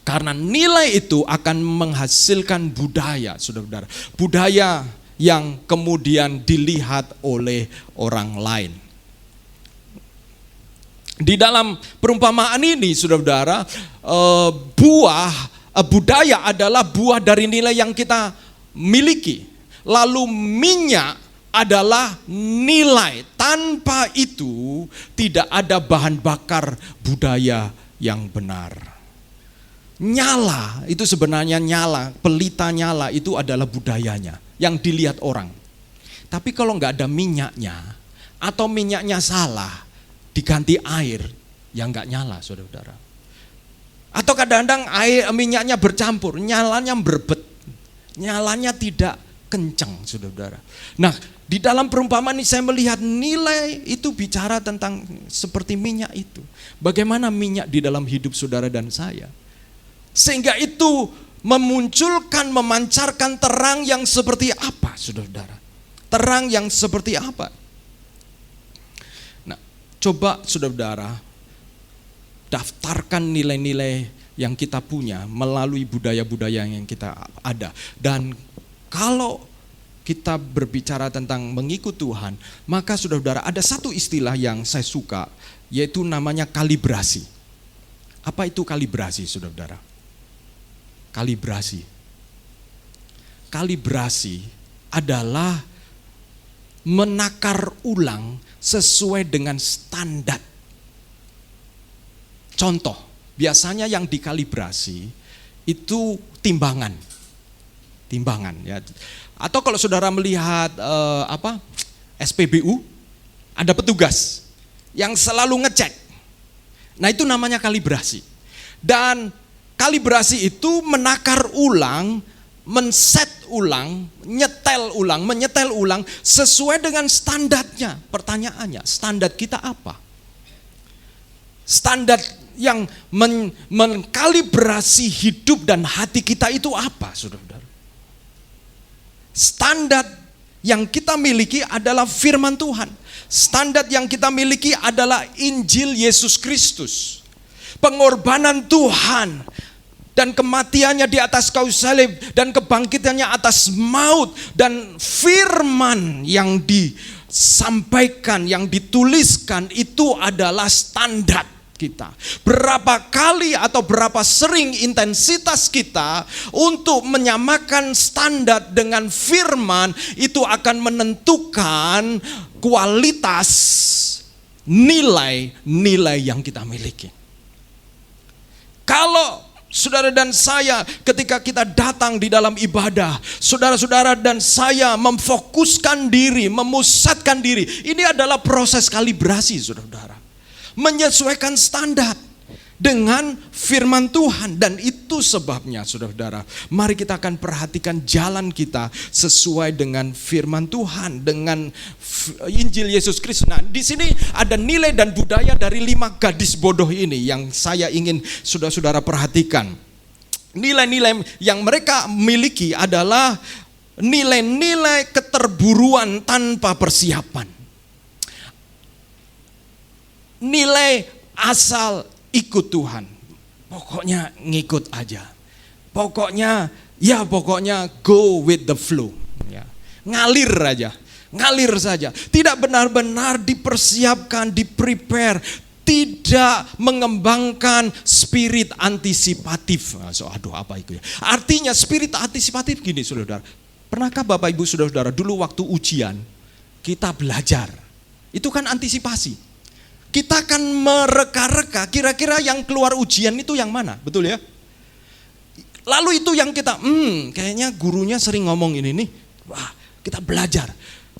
Karena nilai itu akan menghasilkan budaya, saudara-saudara. Budaya yang kemudian dilihat oleh orang lain. Di dalam perumpamaan ini, saudara-saudara, budaya adalah buah dari nilai yang kita miliki. Lalu minyak adalah nilai. Tanpa itu tidak ada bahan bakar budaya yang benar. Nyala itu sebenarnya pelita nyala itu adalah budayanya yang dilihat orang. Tapi kalau nggak ada minyaknya atau minyaknya salah diganti air, ya nggak nyala, saudara-saudara. Atau kadang-kadang minyaknya bercampur, nyalanya berbet, nyalanya tidak kencang, saudara-saudara. Nah, di dalam perumpamaan ini saya melihat nilai itu bicara tentang seperti minyak itu. Bagaimana minyak di dalam hidup saudara dan saya. Sehingga itu memunculkan, memancarkan terang yang seperti apa, saudara-saudara? Terang yang seperti apa? Nah, coba saudara-saudara daftarkan nilai-nilai yang kita punya melalui budaya-budaya yang kita ada. Dan kalau kita berbicara tentang mengikut Tuhan, maka saudara-saudara ada satu istilah yang saya suka, yaitu namanya kalibrasi. Apa itu kalibrasi, saudara-saudara? Kalibrasi adalah menakar ulang sesuai dengan standar. Contoh, biasanya yang dikalibrasi itu timbangan ya. Atau kalau saudara melihat SPBU, ada petugas yang selalu ngecek. Nah, itu namanya kalibrasi. Dan kalibrasi itu menakar ulang, menset ulang, menyetel ulang sesuai dengan standarnya. Pertanyaannya, standar kita apa? Standar yang mengkalibrasi hidup dan hati kita itu apa, saudara-saudara? Standar yang kita miliki adalah firman Tuhan. Standar yang kita miliki adalah Injil Yesus Kristus. Pengorbanan Tuhan dan kematiannya di atas kayu salib dan kebangkitannya atas maut, dan firman yang disampaikan, yang dituliskan itu adalah standar kita. Berapa kali atau berapa sering intensitas kita untuk menyamakan standar dengan firman itu akan menentukan kualitas nilai-nilai yang kita miliki. Kalau saudara dan saya ketika kita datang di dalam ibadah, saudara-saudara dan saya memfokuskan diri, memusatkan diri, ini adalah proses kalibrasi, saudara-saudara. Menyesuaikan standar dengan firman Tuhan. Dan itu sebabnya, saudara-saudara, mari kita akan perhatikan jalan kita sesuai dengan firman Tuhan, dengan Injil Yesus Kristus. Nah, di sini ada nilai dan budaya dari 5 gadis bodoh ini yang saya ingin saudara-saudara perhatikan. Nilai-nilai yang mereka miliki adalah nilai-nilai keterburuan tanpa persiapan. Nilai asal ikut Tuhan. Pokoknya ngikut aja. Pokoknya go with the flow. Ya. Ngalir saja. Tidak benar-benar dipersiapkan, di-prepare. Tidak mengembangkan spirit antisipatif. Apa itu ya? Artinya spirit antisipatif gini, saudara. Pernahkah Bapak Ibu saudara-saudara dulu waktu ujian kita belajar? Itu kan antisipasi. Kita akan mereka-reka kira-kira yang keluar ujian itu yang mana, betul ya? Lalu itu yang kita, kayaknya gurunya sering ngomong ini nih, wah kita belajar.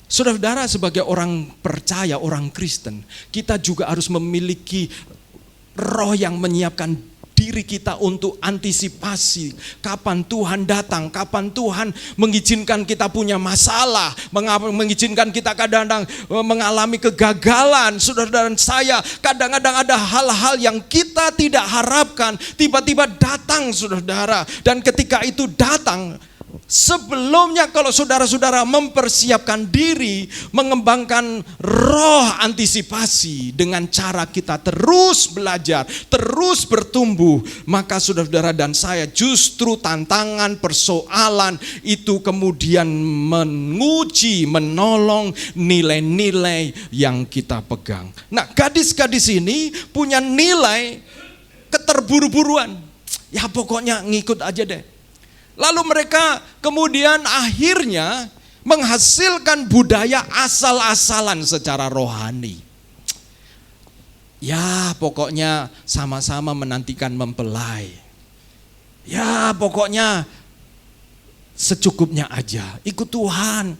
Saudara-saudara, sebagai orang percaya, orang Kristen, kita juga harus memiliki roh yang menyiapkan diri kita untuk antisipasi kapan Tuhan datang, kapan Tuhan mengizinkan kita punya masalah, mengizinkan kita kadang-kadang mengalami kegagalan. Saudara dan saya, kadang-kadang ada hal-hal yang kita tidak harapkan tiba-tiba datang, saudara. Dan ketika itu datang, sebelumnya kalau saudara-saudara mempersiapkan diri, mengembangkan roh antisipasi dengan cara kita terus belajar, terus bertumbuh, maka saudara-saudara dan saya justru tantangan, persoalan itu kemudian menguji, menolong nilai-nilai yang kita pegang. Nah, gadis-gadis ini punya nilai keterburu-buruan. Ya pokoknya ngikut aja deh. Lalu mereka kemudian akhirnya menghasilkan budaya asal-asalan secara rohani. Ya pokoknya sama-sama menantikan mempelai. Ya pokoknya secukupnya aja, ikut Tuhan.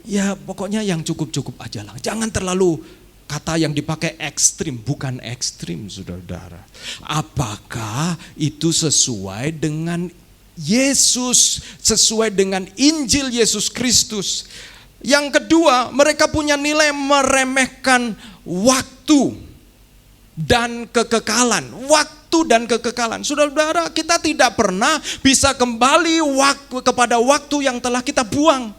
Ya pokoknya yang cukup-cukup aja lah. Jangan terlalu, kata yang dipakai ekstrim, bukan ekstrim saudara-saudara. Apakah itu sesuai dengan Yesus, sesuai dengan Injil Yesus Kristus? Yang kedua, mereka punya nilai meremehkan waktu dan kekekalan. Waktu dan kekekalan. Saudara-saudara, kita tidak pernah bisa kembali kepada waktu yang telah kita buang,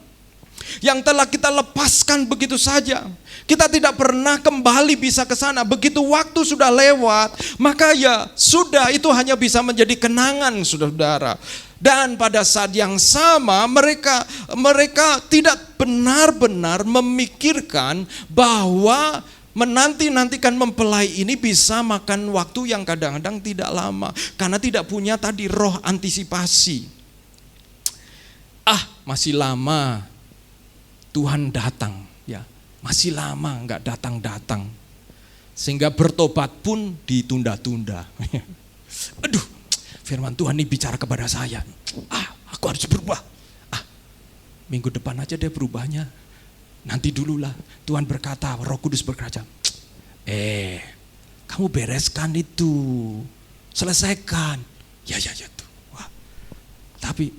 yang telah kita lepaskan begitu saja. Kita tidak pernah kembali bisa ke sana. Begitu waktu sudah lewat, maka ya sudah, itu hanya bisa menjadi kenangan, saudara-saudara. Dan pada saat yang sama mereka tidak benar-benar memikirkan bahwa menanti-nantikan mempelai ini bisa makan waktu yang kadang-kadang tidak lama, karena tidak punya tadi roh antisipasi. Masih lama Tuhan datang, ya masih lama nggak datang-datang, sehingga bertobat pun ditunda-tunda. Aduh, firman Tuhan ini bicara kepada saya, aku harus berubah. Minggu depan aja deh berubahnya, nanti dululah. Tuhan berkata, Roh Kudus berkata, kamu bereskan itu, selesaikan. Ya tuh. Tapi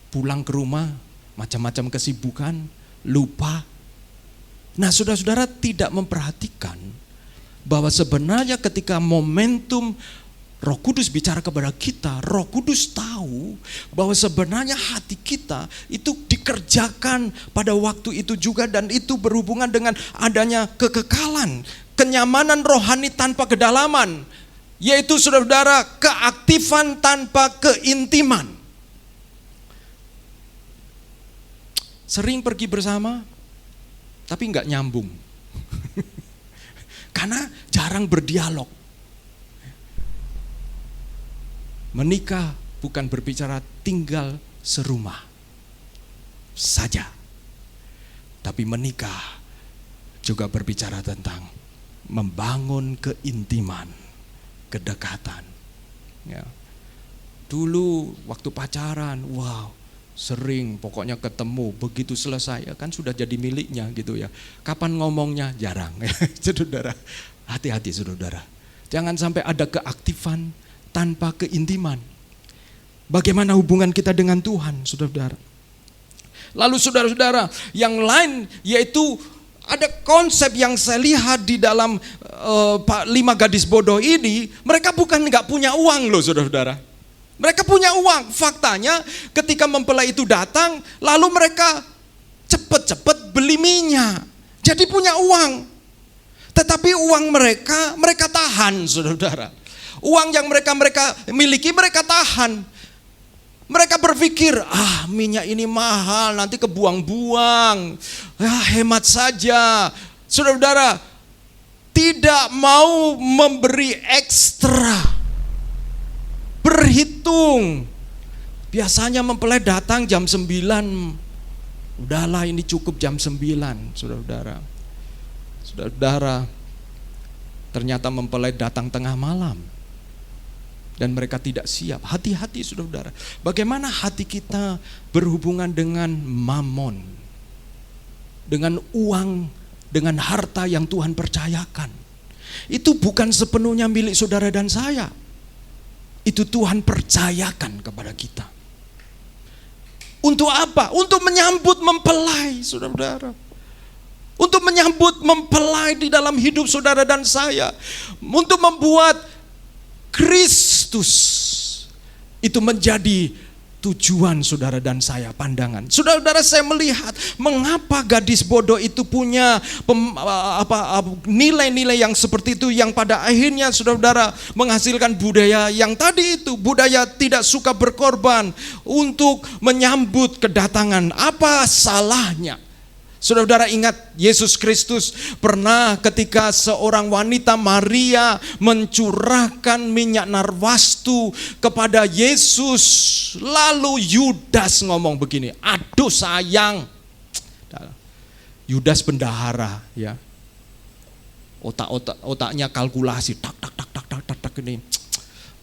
pulang ke rumah macam-macam kesibukan, lupa. Nah, saudara-saudara tidak memperhatikan bahwa sebenarnya ketika momentum Roh Kudus bicara kepada kita, Roh Kudus tahu bahwa sebenarnya hati kita itu dikerjakan pada waktu itu juga, dan itu berhubungan dengan adanya kekekalan, kenyamanan rohani tanpa kedalaman, yaitu saudara-saudara keaktifan tanpa keintiman. Sering pergi bersama tapi nggak nyambung karena jarang berdialog. Menikah bukan berbicara tinggal serumah saja, tapi menikah juga berbicara tentang membangun keintiman, kedekatan. Ya. Dulu waktu pacaran, sering pokoknya ketemu, begitu selesai ya kan sudah jadi miliknya gitu ya. Kapan ngomongnya? Jarang. Saudara, hati-hati saudara. Jangan sampai ada keaktifan tanpa keintiman. Bagaimana hubungan kita dengan Tuhan, saudara-saudara? Lalu saudara-saudara, yang lain yaitu ada konsep yang saya lihat di dalam 5 gadis bodoh ini. Mereka bukan nggak punya uang loh saudara-saudara. Mereka punya uang. Faktanya ketika mempelai itu datang, lalu mereka cepat-cepat beli minyak. Jadi punya uang. Tetapi uang mereka tahan saudara-saudara. Uang yang mereka miliki mereka tahan. Mereka berpikir, minyak ini mahal, nanti kebuang-buang. Hemat saja. Saudara-saudara, tidak mau memberi ekstra. Berhitung. Biasanya mempelai datang jam 9. Udahlah ini cukup jam 9, saudara-saudara. Saudara-saudara, ternyata mempelai datang tengah malam. Dan mereka tidak siap. Hati-hati saudara-saudara. Bagaimana hati kita berhubungan dengan mamon, dengan uang, dengan harta yang Tuhan percayakan. Itu bukan sepenuhnya milik saudara dan saya. Itu Tuhan percayakan kepada kita. Untuk apa? Untuk menyambut mempelai saudara-saudara. Untuk menyambut mempelai di dalam hidup saudara dan saya. Untuk membuat Kristus itu menjadi tujuan saudara dan saya, pandangan. Saudara-saudara, saya melihat mengapa gadis bodoh itu punya nilai-nilai yang seperti itu, yang pada akhirnya saudara-saudara menghasilkan budaya yang tadi itu, budaya tidak suka berkorban untuk menyambut kedatangan. Apa salahnya? Saudara-saudara ingat Yesus Kristus pernah ketika seorang wanita Maria mencurahkan minyak narwastu kepada Yesus. Lalu Yudas ngomong begini, aduh sayang. Yudas bendahara ya. Otaknya kalkulasi, tak ini.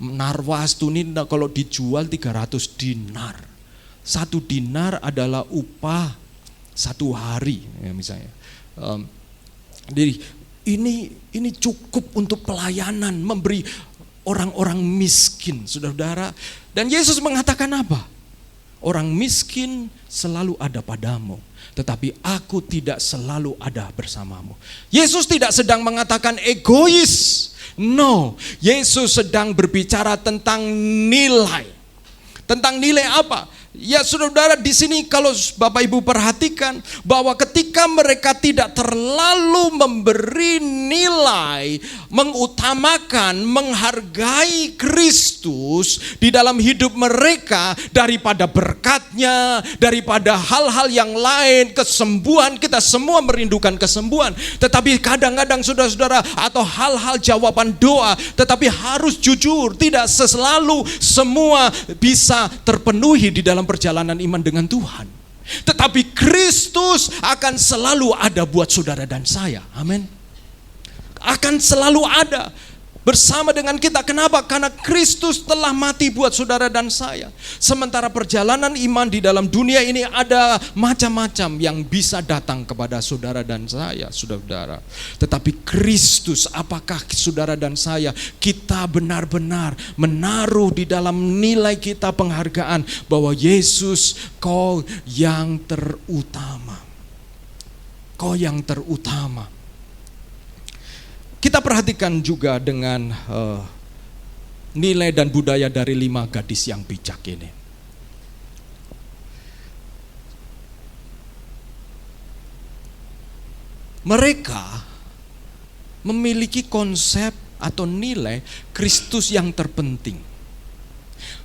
Narwastu ini kalau dijual 300 dinar. 1 dinar adalah upah 1 hari ya misalnya. Jadi ini cukup untuk pelayanan, memberi orang-orang miskin, saudara-saudara. Dan Yesus mengatakan apa? Orang miskin selalu ada padamu, tetapi aku tidak selalu ada bersamamu. Yesus tidak sedang mengatakan egois. No, Yesus sedang berbicara tentang nilai. Tentang nilai apa? Ya saudara-saudara, di sini kalau Bapak Ibu perhatikan bahwa ketika mereka tidak terlalu memberi nilai, mengutamakan, menghargai Kristus di dalam hidup mereka daripada berkatnya, daripada hal-hal yang lain, kesembuhan, kita semua merindukan kesembuhan. Tetapi kadang-kadang saudara-saudara, atau hal-hal jawaban doa, tetapi harus jujur, tidak selalu semua bisa terpenuhi di dalam perjalanan iman dengan Tuhan. Tetapi Kristus akan selalu ada buat saudara dan saya. Amin. Akan selalu ada bersama dengan kita. Kenapa? Karena Kristus telah mati buat saudara dan saya. Sementara perjalanan iman di dalam dunia ini ada macam-macam yang bisa datang kepada saudara dan saya, saudara-saudara. Tetapi Kristus, apakah saudara dan saya, kita benar-benar menaruh di dalam nilai kita penghargaan bahwa Yesus, Kau yang terutama. Kau yang terutama. Kita perhatikan juga dengan nilai dan budaya dari 5 gadis yang bijak ini. Mereka memiliki konsep atau nilai Kristus yang terpenting.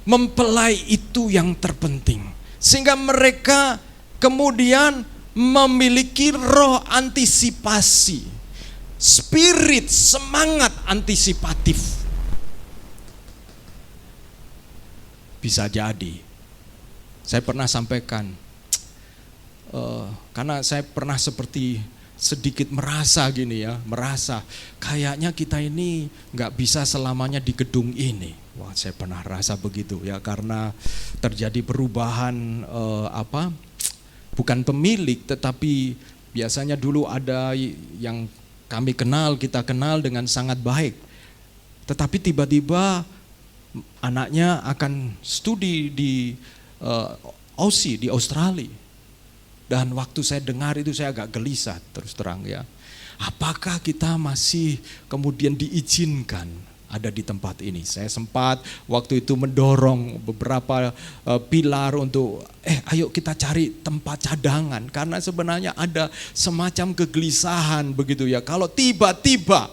Mempelai itu yang terpenting. Sehingga mereka kemudian memiliki roh antisipasi. Spirit, semangat antisipatif. Bisa jadi, saya pernah sampaikan, karena saya pernah seperti sedikit merasa gini ya, merasa kayaknya kita ini gak bisa selamanya di gedung ini. Wah, saya pernah rasa begitu ya, karena terjadi perubahan bukan pemilik, tetapi biasanya dulu ada yang kami kenal, kita kenal dengan sangat baik. Tetapi tiba-tiba anaknya akan studi di Aussie, di Australia. Dan waktu saya dengar itu saya agak gelisah terus terang ya. Apakah kita masih kemudian diizinkan ada di tempat ini? Saya sempat waktu itu mendorong beberapa pilar untuk ayo kita cari tempat cadangan, karena sebenarnya ada semacam kegelisahan begitu ya. Kalau tiba-tiba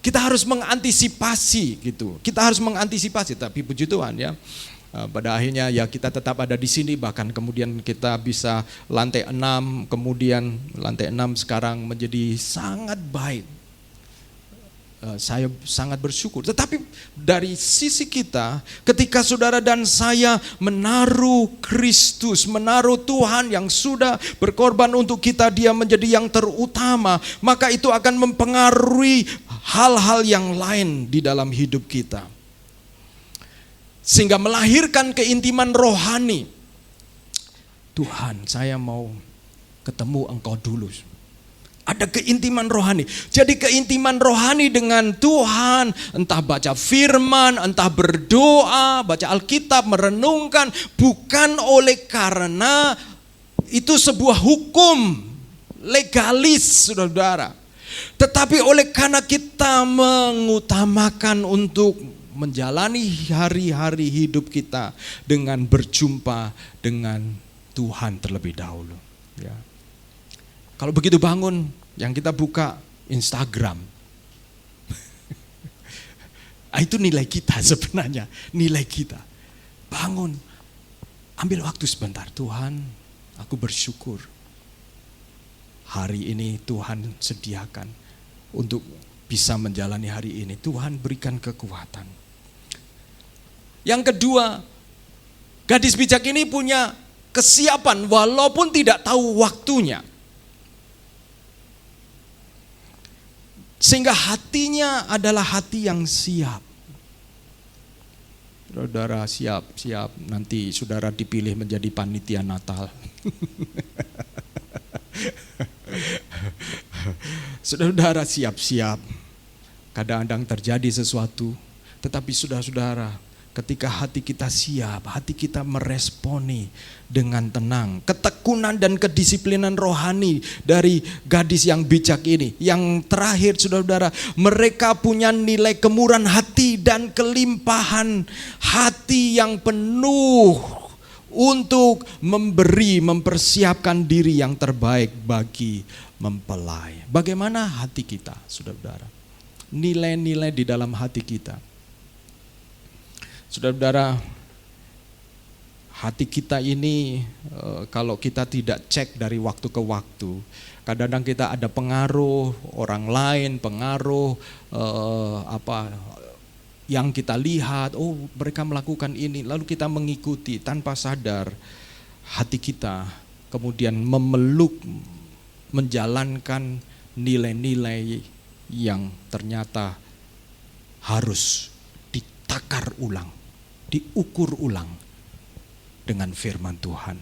kita harus mengantisipasi gitu. Kita harus mengantisipasi, tapi puji Tuhan ya. Pada akhirnya ya kita tetap ada di sini, bahkan kemudian kita bisa lantai 6, kemudian lantai 6 sekarang menjadi sangat baik. Saya sangat bersyukur. Tetapi dari sisi kita, ketika saudara dan saya menaruh Kristus, menaruh Tuhan yang sudah berkorban untuk kita, Dia menjadi yang terutama, maka itu akan mempengaruhi hal-hal yang lain di dalam hidup kita. Sehingga melahirkan keintiman rohani. Tuhan, saya mau ketemu Engkau dulu. Ada keintiman rohani. Jadi keintiman rohani dengan Tuhan, entah baca firman, entah berdoa, baca Alkitab, merenungkan, bukan oleh karena itu sebuah hukum legalis, saudara-saudara. Tetapi oleh karena kita mengutamakan untuk menjalani hari-hari hidup kita dengan berjumpa dengan Tuhan terlebih dahulu. Ya. Kalau begitu bangun, yang kita buka Instagram. Itu nilai kita sebenarnya, nilai kita. Bangun, ambil waktu sebentar. Tuhan, aku bersyukur. Hari ini Tuhan sediakan untuk bisa menjalani hari ini. Tuhan berikan kekuatan. Yang kedua, gadis bijak ini punya kesiapan walaupun tidak tahu waktunya. Sehingga hatinya adalah hati yang siap. Saudara siap-siap nanti saudara dipilih menjadi panitia Natal. Saudara siap-siap. Kadang-kadang terjadi sesuatu, tetapi saudara-saudara, ketika hati kita siap, hati kita meresponi dengan tenang. Ketekunan dan kedisiplinan rohani dari gadis yang bijak ini. Yang terakhir saudara-saudara, mereka punya nilai kemurahan hati dan kelimpahan hati yang penuh untuk memberi, mempersiapkan diri yang terbaik bagi mempelai. Bagaimana hati kita, saudara-saudara? Nilai-nilai di dalam hati kita. Saudara-saudara, hati kita ini kalau kita tidak cek dari waktu ke waktu, kadang-kadang kita ada pengaruh orang lain, pengaruh yang kita lihat, oh mereka melakukan ini, lalu kita mengikuti tanpa sadar. Hati kita kemudian memeluk, menjalankan nilai-nilai yang ternyata harus ditakar ulang, diukur ulang dengan firman Tuhan.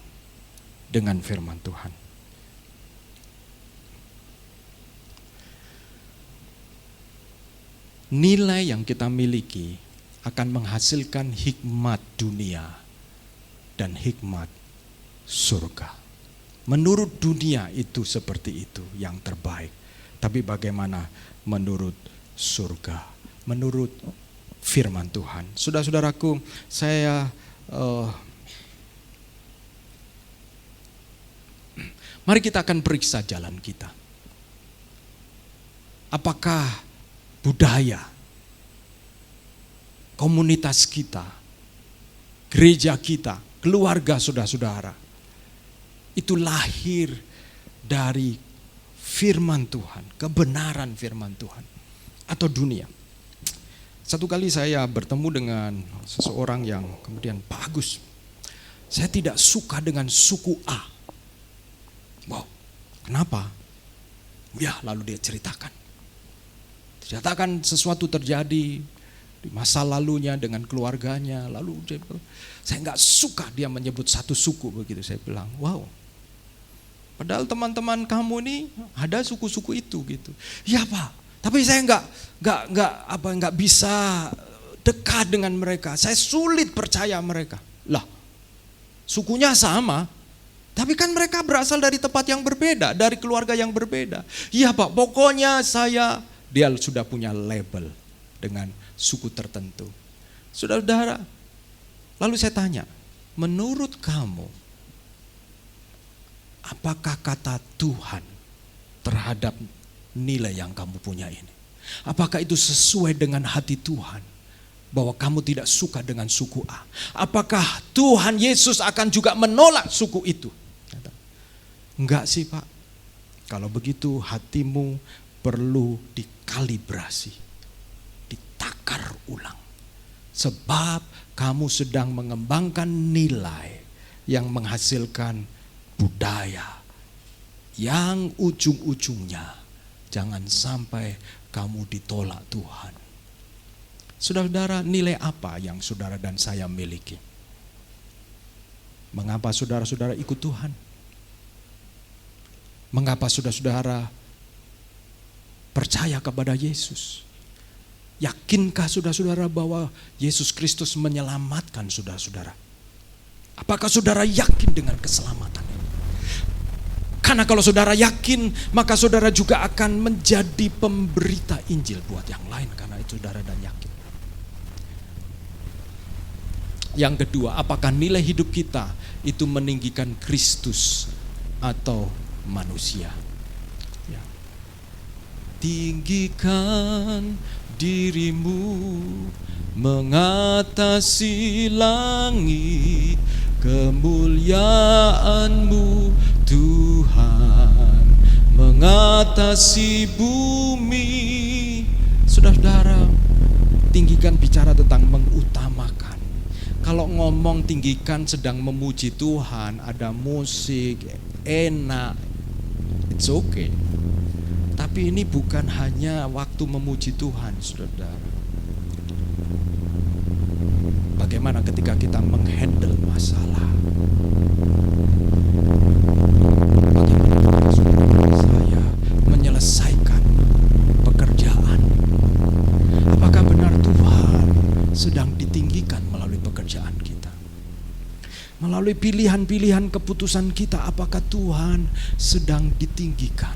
Dengan firman Tuhan. Nilai yang kita miliki akan menghasilkan hikmat dunia dan hikmat surga. Menurut dunia itu seperti itu yang terbaik. Tapi bagaimana menurut surga, menurut firman Tuhan? Saudara-saudaraku, mari kita akan periksa jalan kita. Apakah budaya, komunitas kita, gereja kita, keluarga saudara-saudara, itu lahir dari firman Tuhan, kebenaran firman Tuhan, atau dunia? Satu kali saya bertemu dengan seseorang yang kemudian, Pak Agus, saya tidak suka dengan suku A. Wow, kenapa? Ya, lalu dia ceritakan sesuatu terjadi di masa lalunya dengan keluarganya. Lalu dia bilang, saya nggak suka dia menyebut satu suku begitu. Saya bilang, wow. Padahal teman-teman kamu ini ada suku-suku itu gitu. Ya Pak, tapi saya nggak bisa dekat dengan mereka. Saya sulit percaya mereka. Lah, sukunya sama, tapi kan mereka berasal dari tempat yang berbeda, dari keluarga yang berbeda. Iya Pak, pokoknya dia sudah punya label dengan suku tertentu. Saudara-saudara, lalu saya tanya, menurut kamu, apakah kata Tuhan terhadap nilai yang kamu punya ini? Apakah itu sesuai dengan hati Tuhan? Bahwa kamu tidak suka dengan suku A. Apakah Tuhan Yesus akan juga menolak suku itu? Enggak sih Pak. Kalau begitu hatimu perlu dikalibrasi, ditakar ulang. Sebab kamu sedang mengembangkan nilai yang menghasilkan budaya yang ujung-ujungnya jangan sampai kamu ditolak Tuhan. Saudara-saudara, nilai apa yang saudara dan saya miliki? Mengapa saudara-saudara ikut Tuhan? Mengapa saudara-saudara percaya kepada Yesus? Yakinkah saudara-saudara bahwa Yesus Kristus menyelamatkan saudara-saudara? Apakah saudara yakin dengan keselamatan ini? Karena kalau saudara yakin, maka saudara juga akan menjadi pemberita Injil buat yang lain. Karena itu saudara dan yakin. Yang kedua, apakah nilai hidup kita itu meninggikan Kristus atau manusia? Ya. Tinggikan dirimu mengatasi langit, kemuliaanmu Tuhan mengatasi bumi. Saudara-saudara, tinggikan bicara tentang mengutamakan. Kalau ngomong tinggikan sedang memuji Tuhan, ada musik, enak, it's okay. Tapi ini bukan hanya waktu memuji Tuhan, saudara. bagaimana ketika kita menghandle masalah. Bagaimana saya menyelesaikan pekerjaan. Apakah benar Tuhan sedang ditinggikan melalui pekerjaan kita? Melalui pilihan-pilihan keputusan kita, apakah Tuhan sedang ditinggikan?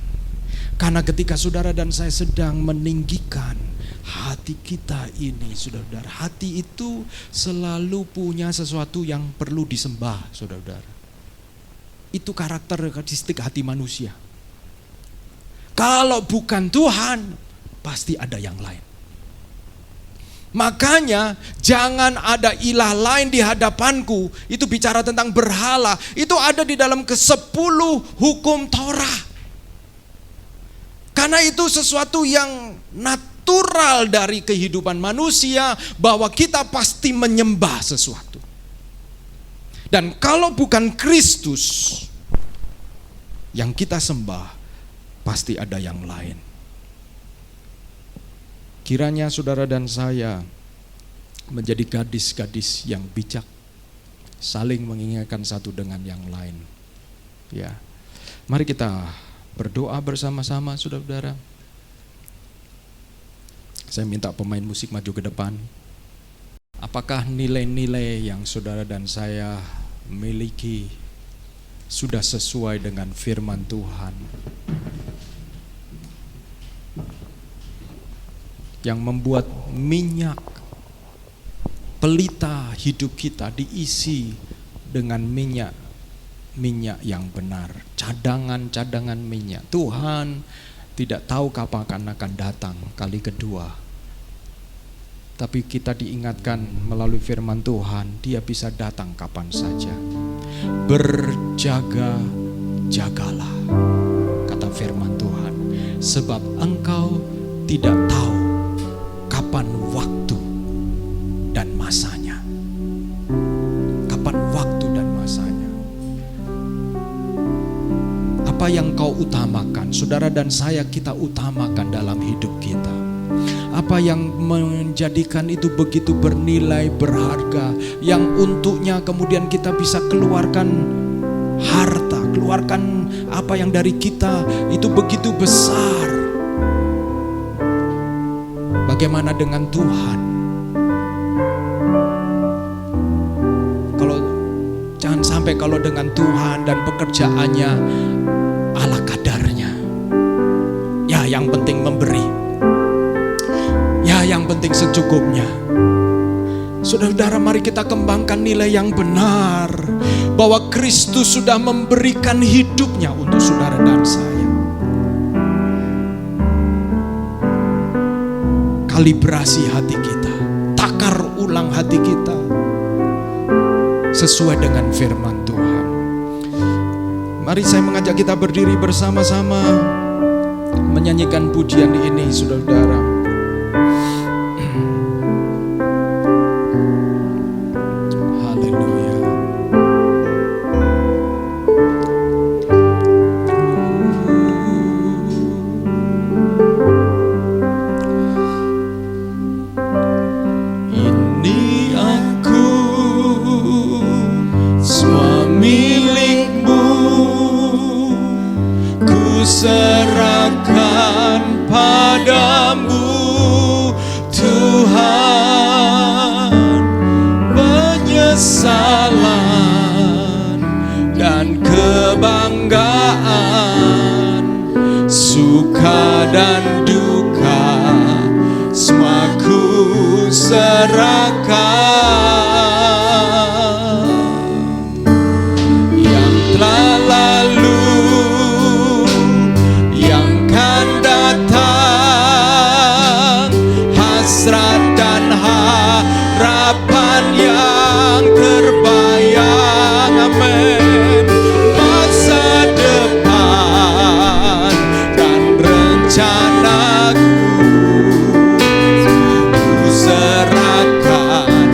Karena ketika saudara dan saya sedang meninggikan hati kita ini, saudara-saudara, hati itu selalu punya sesuatu yang perlu disembah, saudara-saudara. Itu karakteristik hati manusia. Kalau bukan Tuhan, pasti ada yang lain. Makanya jangan ada ilah lain di hadapanku. Itu bicara tentang berhala. Itu ada di dalam ke-10 hukum Torah. Karena itu sesuatu yang natural dari kehidupan manusia, bahwa kita pasti menyembah sesuatu. Dan kalau bukan Kristus yang kita sembah, pasti ada yang lain. Kiranya saudara dan saya menjadi gadis-gadis yang bijak, saling mengingatkan satu dengan yang lain. Ya, mari kita berdoa bersama-sama, saudara-saudara. Saya minta pemain musik maju ke depan. Apakah nilai-nilai yang saudara dan saya miliki sudah sesuai dengan firman Tuhan yang membuat minyak pelita hidup kita diisi dengan minyak yang benar, cadangan minyak. Tuhan tidak tahu kapan akan datang kali kedua, tapi kita diingatkan melalui firman Tuhan, Dia bisa datang kapan saja. Berjaga-jagalah, kata firman Tuhan, sebab engkau tidak tahu kapan waktu dan masanya. Kapan waktu dan masanya. Apa yang kau utamakan, saudara dan saya, kita utamakan dalam hidup kita. Apa yang menjadikan itu begitu bernilai, berharga, yang untuknya kemudian kita bisa keluarkan harta, keluarkan apa yang dari kita itu begitu besar. Bagaimana dengan Tuhan? Jangan sampai kalau dengan Tuhan dan pekerjaannya ala kadarnya. Ya, yang penting memberi. Ya, yang penting secukupnya. Saudara-saudara, mari kita kembangkan nilai yang benar, bahwa Kristus sudah memberikan hidupnya untuk saudara dan saya. Kalibrasi hati kita, takar ulang hati kita sesuai dengan firman Tuhan. Mari saya mengajak kita berdiri bersama-sama menyanyikan pujian ini, saudara-saudara. Haleluya. Ini aku, semua milikmu, ku serahkan padamu Tuhan. Penyesalan dan kebanggaan, suka dan duka, semua ku serahkan. Yang telah lalu, yang kan datang, hasrat dan harapan yang terbayang, amin. Masa depan dan rencanaku, ku serahkan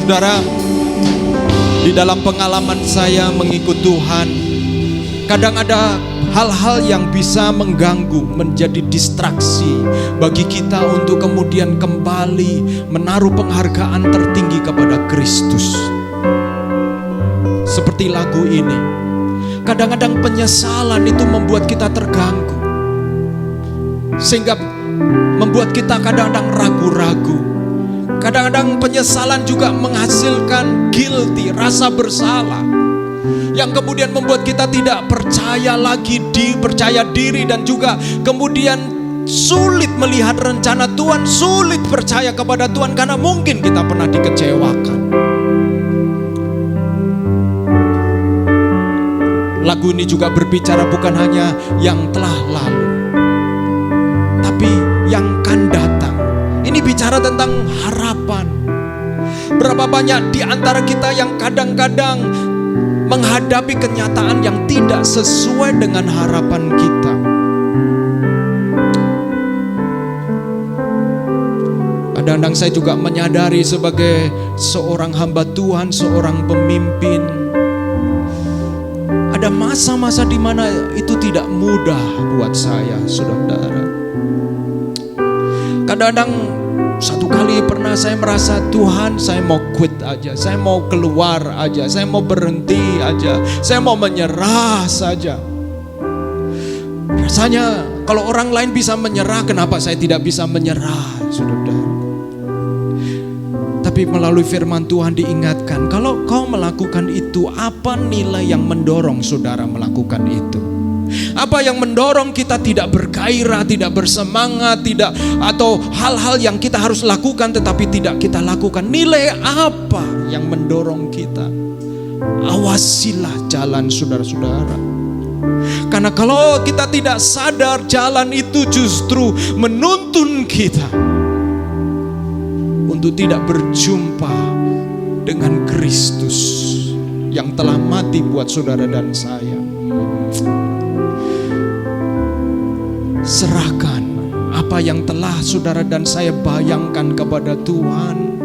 Saudara, di dalam pengalaman saya mengikut Tuhan, kadang ada hal-hal yang bisa mengganggu, menjadi distraksi bagi kita untuk kemudian kembali menaruh penghargaan tertinggi kepada Kristus. Seperti lagu ini, kadang-kadang penyesalan itu membuat kita terganggu, sehingga membuat kita kadang-kadang ragu-ragu. Kadang-kadang penyesalan juga menghasilkan guilty, rasa bersalah, yang kemudian membuat kita tidak percaya lagi, percaya diri, dan juga kemudian sulit melihat rencana Tuhan, sulit percaya kepada Tuhan karena mungkin kita pernah dikecewakan. Lagu ini juga berbicara bukan hanya yang telah lalu, tapi yang akan datang. Ini bicara tentang harapan. Berapa banyak di antara kita yang kadang-kadang menghadapi kenyataan yang tidak sesuai dengan harapan kita. Kadang-kadang saya juga menyadari sebagai seorang hamba Tuhan, seorang pemimpin, ada masa-masa di mana itu tidak mudah buat saya, saudara. Kadang-kadang satu kali pernah saya merasa, Tuhan, saya mau quit aja, saya mau keluar aja, saya mau berhenti aja, saya mau menyerah saja. Rasanya kalau orang lain bisa menyerah, kenapa saya tidak bisa menyerah, saudara? Tapi melalui firman Tuhan diingatkan, kalau kau melakukan itu, apa nilai yang mendorong saudara melakukan itu? Apa yang mendorong kita tidak bergairah, tidak bersemangat, tidak, atau hal-hal yang kita harus lakukan tetapi tidak kita lakukan? Nilai apa yang mendorong kita? Awasilah jalan saudara-saudara. Karena kalau kita tidak sadar, jalan itu justru menuntun kita untuk tidak berjumpa dengan Kristus yang telah mati buat saudara dan saya. Serahkan apa yang telah saudara dan saya bayangkan kepada Tuhan,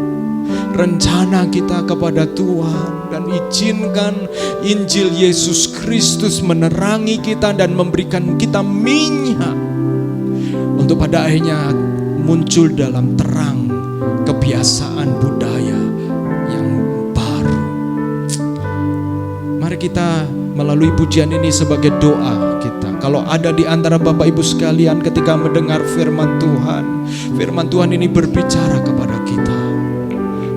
rencana kita kepada Tuhan, dan izinkan Injil Yesus Kristus menerangi kita dan memberikan kita minyak untuk pada akhirnya muncul dalam terang kebiasaan budaya yang baru. Mari kita melalui pujian ini sebagai doa kita. Kalau ada di antara Bapak Ibu sekalian ketika mendengar firman Tuhan ini berbicara kepada kita,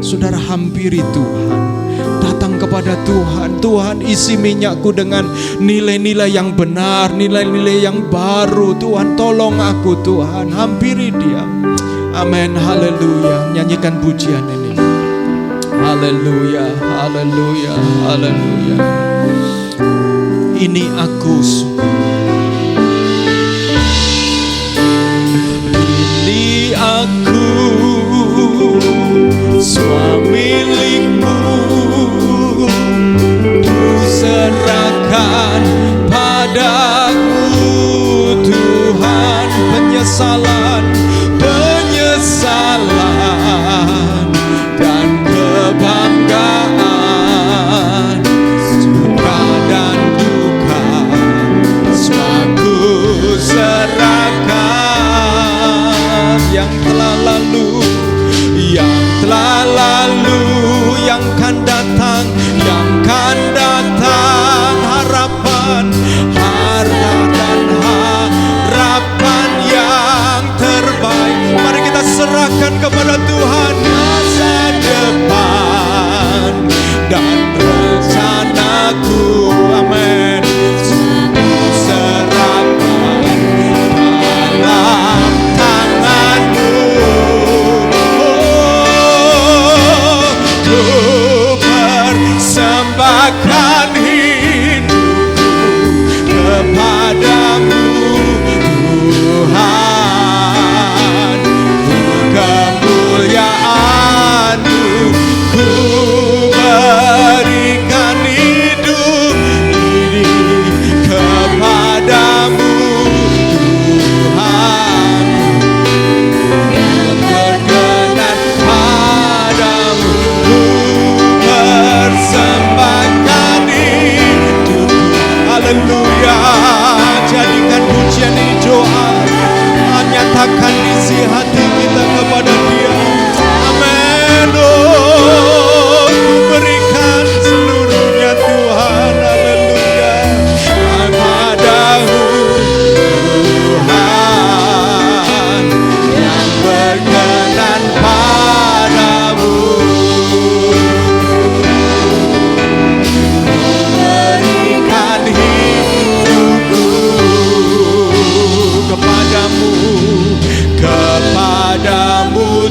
saudara hampiri Tuhan, datang kepada Tuhan. Tuhan, isi minyakku dengan nilai-nilai yang benar, nilai-nilai yang baru. Tuhan, tolong aku Tuhan, hampiri Dia. Amin, haleluya. Nyanyikan pujian ini. Haleluya, haleluya, haleluya. Ini aku, ini aku, semua milikmu, ku serahkan padamu Tuhan. Penyesalan dan kebanggaan, suka dan duka, semua serahkan. Yang telah lalu, yang telah lalu, yang kan datang, yang kan datang. Harapan, harapan, harapan yang terbaik.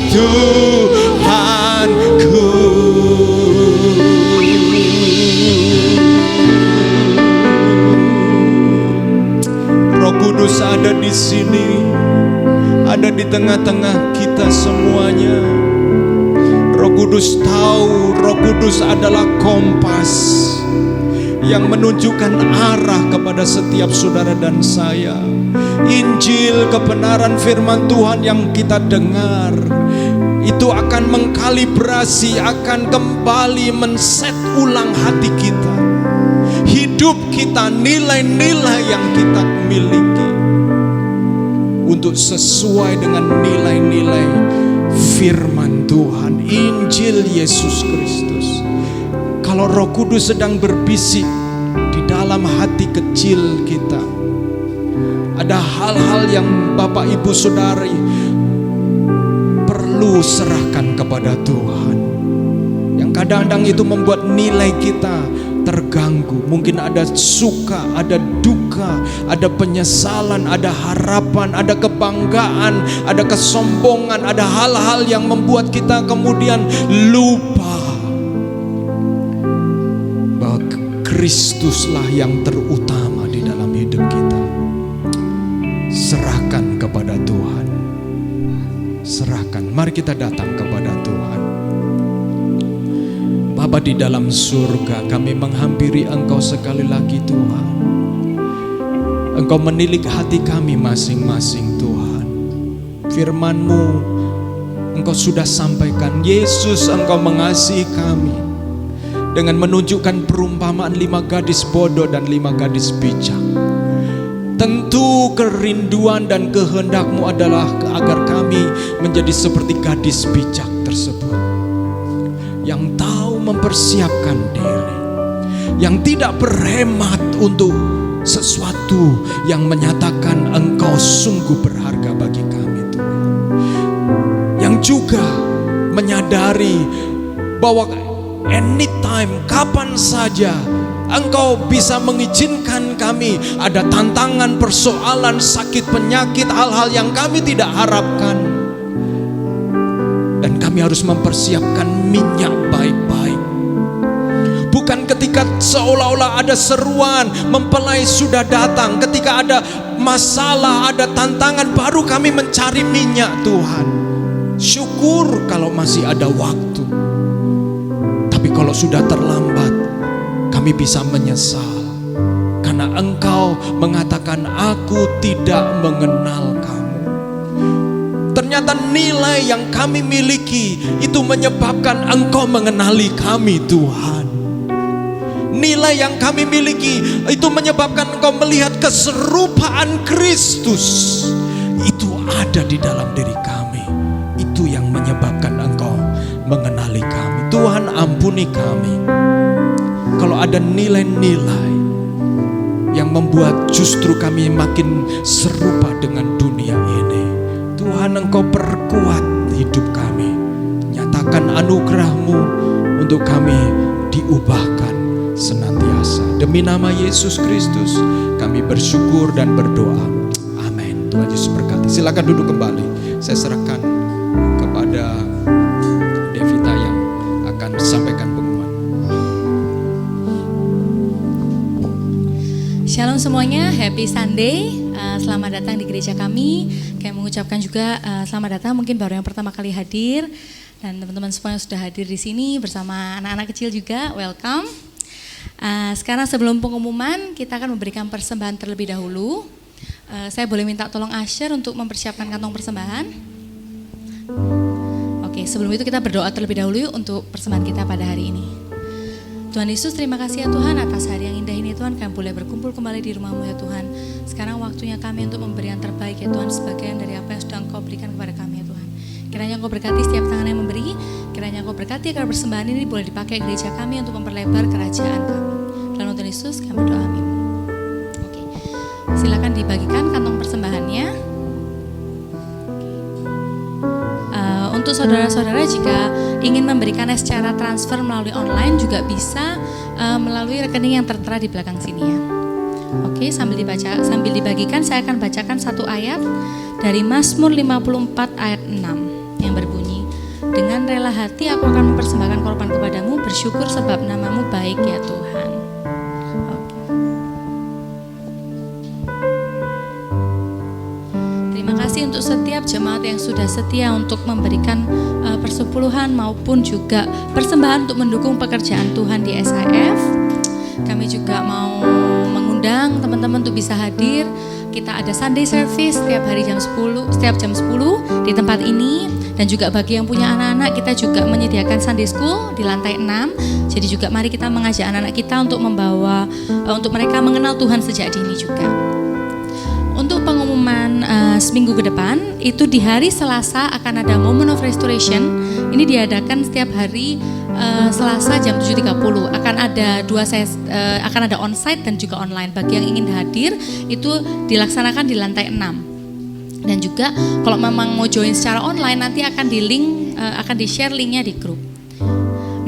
Tuhanku. Roh Kudus ada di sini, ada di tengah-tengah kita semuanya. Roh Kudus tahu, Roh Kudus adalah kompas yang menunjukkan arah kepada setiap saudara dan saya. Injil, kebenaran firman Tuhan yang kita dengar itu akan mengkalibrasi, akan kembali men-set ulang hati kita, hidup kita, nilai-nilai yang kita miliki untuk sesuai dengan nilai-nilai firman Tuhan, Injil Yesus Kristus. Kalau Roh Kudus sedang berbisik di dalam hati kecil kita, ada hal-hal yang Bapak Ibu Saudari perlu serahkan kepada Tuhan, yang kadang-kadang itu membuat nilai kita terganggu. Mungkin ada suka, ada duka, ada penyesalan, ada harapan, ada kebanggaan, ada kesombongan, ada hal-hal yang membuat kita kemudian lupa bahwa Kristuslah yang terutama di dalam hidup kita. Serahkan kepada Tuhan. Serahkan. Mari kita datang kepada Tuhan. Bapa di dalam surga, kami menghampiri Engkau sekali lagi Tuhan. Engkau menilik hati kami masing-masing Tuhan. Firman-Mu Engkau sudah sampaikan. Yesus, Engkau mengasihi kami dengan menunjukkan perumpamaan 5 gadis bodoh dan 5 gadis bijak. Tentu kerinduan dan kehendak-Mu adalah agar kami menjadi seperti gadis bijak tersebut, yang tahu mempersiapkan diri, yang tidak berhemat untuk sesuatu yang menyatakan Engkau sungguh berharga bagi kami Tuhan, yang juga menyadari bahwa anytime, kapan saja Engkau bisa mengizinkan kami ada tantangan, persoalan, sakit, penyakit, hal-hal yang kami tidak harapkan. Dan kami harus mempersiapkan minyak baik-baik. Bukan ketika seolah-olah ada seruan, mempelai sudah datang. Ketika ada masalah, ada tantangan, baru kami mencari minyak Tuhan. Syukur kalau masih ada waktu. Tapi kalau sudah terlambat, kami bisa menyesal karena Engkau mengatakan aku tidak mengenal kamu. Ternyata nilai yang kami miliki itu menyebabkan Engkau mengenali kami Tuhan. Nilai yang kami miliki itu menyebabkan Engkau melihat keserupaan Kristus itu ada di dalam diri kami. Itu yang menyebabkan Engkau mengenali kami. Tuhan, ampuni kami kalau ada nilai-nilai yang membuat justru kami makin serupa dengan dunia ini. Tuhan, Engkau perkuat hidup kami. Nyatakan anugerah-Mu untuk kami diubahkan senantiasa. Demi nama Yesus Kristus kami bersyukur dan berdoa. Amin. Tuhan Yesus berkati. Silakan duduk kembali. Saya serahkan kepada Devita yang akan sampaikan pengumuman. Shalom semuanya, happy Sunday. Selamat datang di gereja kami. Kami mengucapkan juga selamat datang mungkin baru yang pertama kali hadir, dan teman-teman semua yang sudah hadir di sini bersama anak-anak kecil juga, welcome. Sekarang sebelum pengumuman kita akan memberikan persembahan terlebih dahulu. Saya boleh minta tolong Asher untuk mempersiapkan kantong persembahan. Oke, sebelum itu kita berdoa terlebih dahulu untuk persembahan kita pada hari ini. Tuhan Yesus, terima kasih ya Tuhan atas hari yang indah ini Tuhan, kami boleh berkumpul kembali di rumah-Mu ya Tuhan. Sekarang waktunya kami untuk memberi yang terbaik ya Tuhan, sebagian dari apa yang sudah Engkau berikan kepada kami ya Tuhan. Kiranya Engkau berkati setiap tangan yang memberi, kiranya Engkau berkati agar persembahan ini boleh dipakai gereja kami untuk memperlebar kerajaan kami. Dalam Tuhan Yesus kami doa, amin. Oke, silakan dibagikan kantong persembahannya. Untuk saudara-saudara jika ingin memberikannya secara transfer melalui online juga bisa melalui rekening yang tertera di belakang sini ya. Oke, sambil dibagikan saya akan bacakan satu ayat dari Mazmur 54 ayat 6 yang berbunyi, Dengan rela hati aku akan mempersembahkan korban kepadamu, bersyukur sebab namamu baik ya Tuhan. Terima kasih untuk setiap jemaat yang sudah setia untuk memberikan persepuluhan maupun juga persembahan untuk mendukung pekerjaan Tuhan di SIF. Kami juga mau mengundang teman-teman untuk bisa hadir. Kita ada Sunday service setiap hari setiap jam 10 di tempat ini. Dan juga bagi yang punya anak-anak, kita juga menyediakan Sunday School di lantai 6. Jadi juga mari kita mengajak anak-anak kita untuk membawa, untuk mereka mengenal Tuhan sejak dini juga. Untuk pengumuman seminggu ke depan, itu di hari Selasa akan ada Moment of Restoration. Ini diadakan setiap hari Selasa jam 7.30. Akan ada akan ada onsite dan juga online. Bagi yang ingin hadir, itu dilaksanakan di lantai 6. Dan juga kalau memang mau join secara online, nanti akan di-share linknya di grup.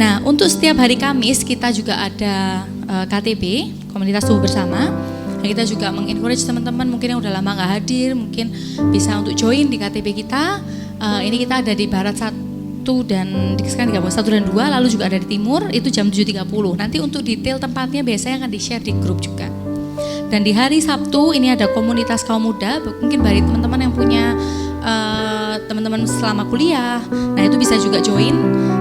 Nah, untuk setiap hari Kamis kita juga ada KTB, Komunitas Tubuh Bersama. Nah, kita juga mengencourage teman-teman mungkin yang udah lama nggak hadir, mungkin bisa untuk join di KTB kita. Ini kita ada di Barat 1 dan sekarang digabung 1 dan 2, lalu juga ada di Timur, itu jam 7.30. Nanti untuk detail tempatnya biasanya akan di-share di grup juga. Dan di hari Sabtu ini ada komunitas kaum muda, mungkin bagi teman-teman yang punya teman-teman selama kuliah. Nah, itu bisa juga join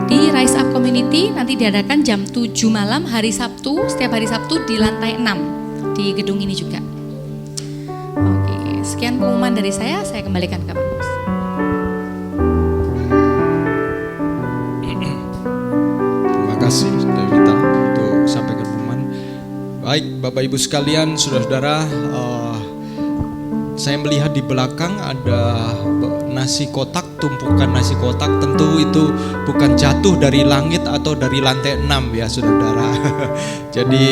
di Rise Up Community, nanti diadakan jam 7 malam hari Sabtu, setiap hari Sabtu di lantai 6 di gedung ini juga. Oke, sekian pengumuman dari saya kembalikan ke Pak Bos. Terima kasih Devita untuk sampaikan pengumuman. Baik, Bapak Ibu sekalian, saudara-saudara, saya melihat di belakang ada nasi kotak, tumpukan nasi kotak. Tentu itu bukan jatuh dari langit atau dari lantai 6 ya saudara-saudara. Jadi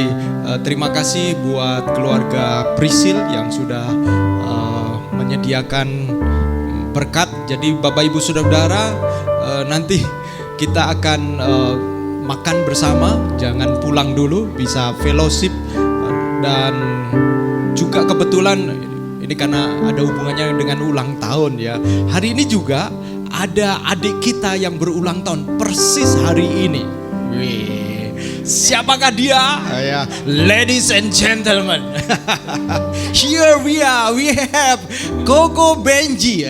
terima kasih buat keluarga Prisil yang sudah menyediakan berkat. Jadi Bapak Ibu saudara-saudara, nanti kita akan makan bersama, jangan pulang dulu, bisa fellowship. Dan juga kebetulan ini karena ada hubungannya dengan ulang tahun ya. Hari ini juga ada adik kita yang berulang tahun persis hari ini. Wih, siapakah dia? Ya, ladies and gentlemen, here we are, we have Koko Benji.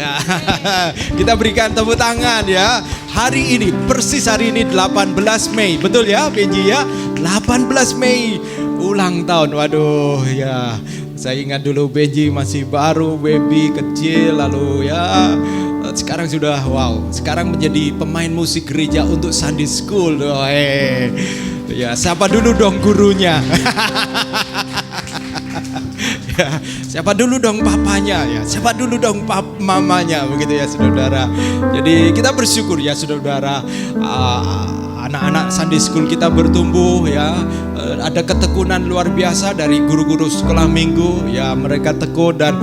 Kita berikan tepuk tangan ya. Hari ini, persis hari ini 18 Mei, betul ya Benji ya? 18 Mei, ulang tahun, waduh ya. Saya ingat dulu Benji masih baru, baby kecil, lalu ya sekarang sudah wow, sekarang menjadi pemain musik gereja untuk Sunday School. Ya, siapa dulu dong gurunya? Ya, siapa dulu dong papanya ya, siapa dulu dong mamanya, begitu ya saudara. Jadi kita bersyukur ya saudara, anak-anak Sunday School kita bertumbuh ya, ada ketekunan luar biasa dari guru-guru sekolah minggu ya, mereka tekun dan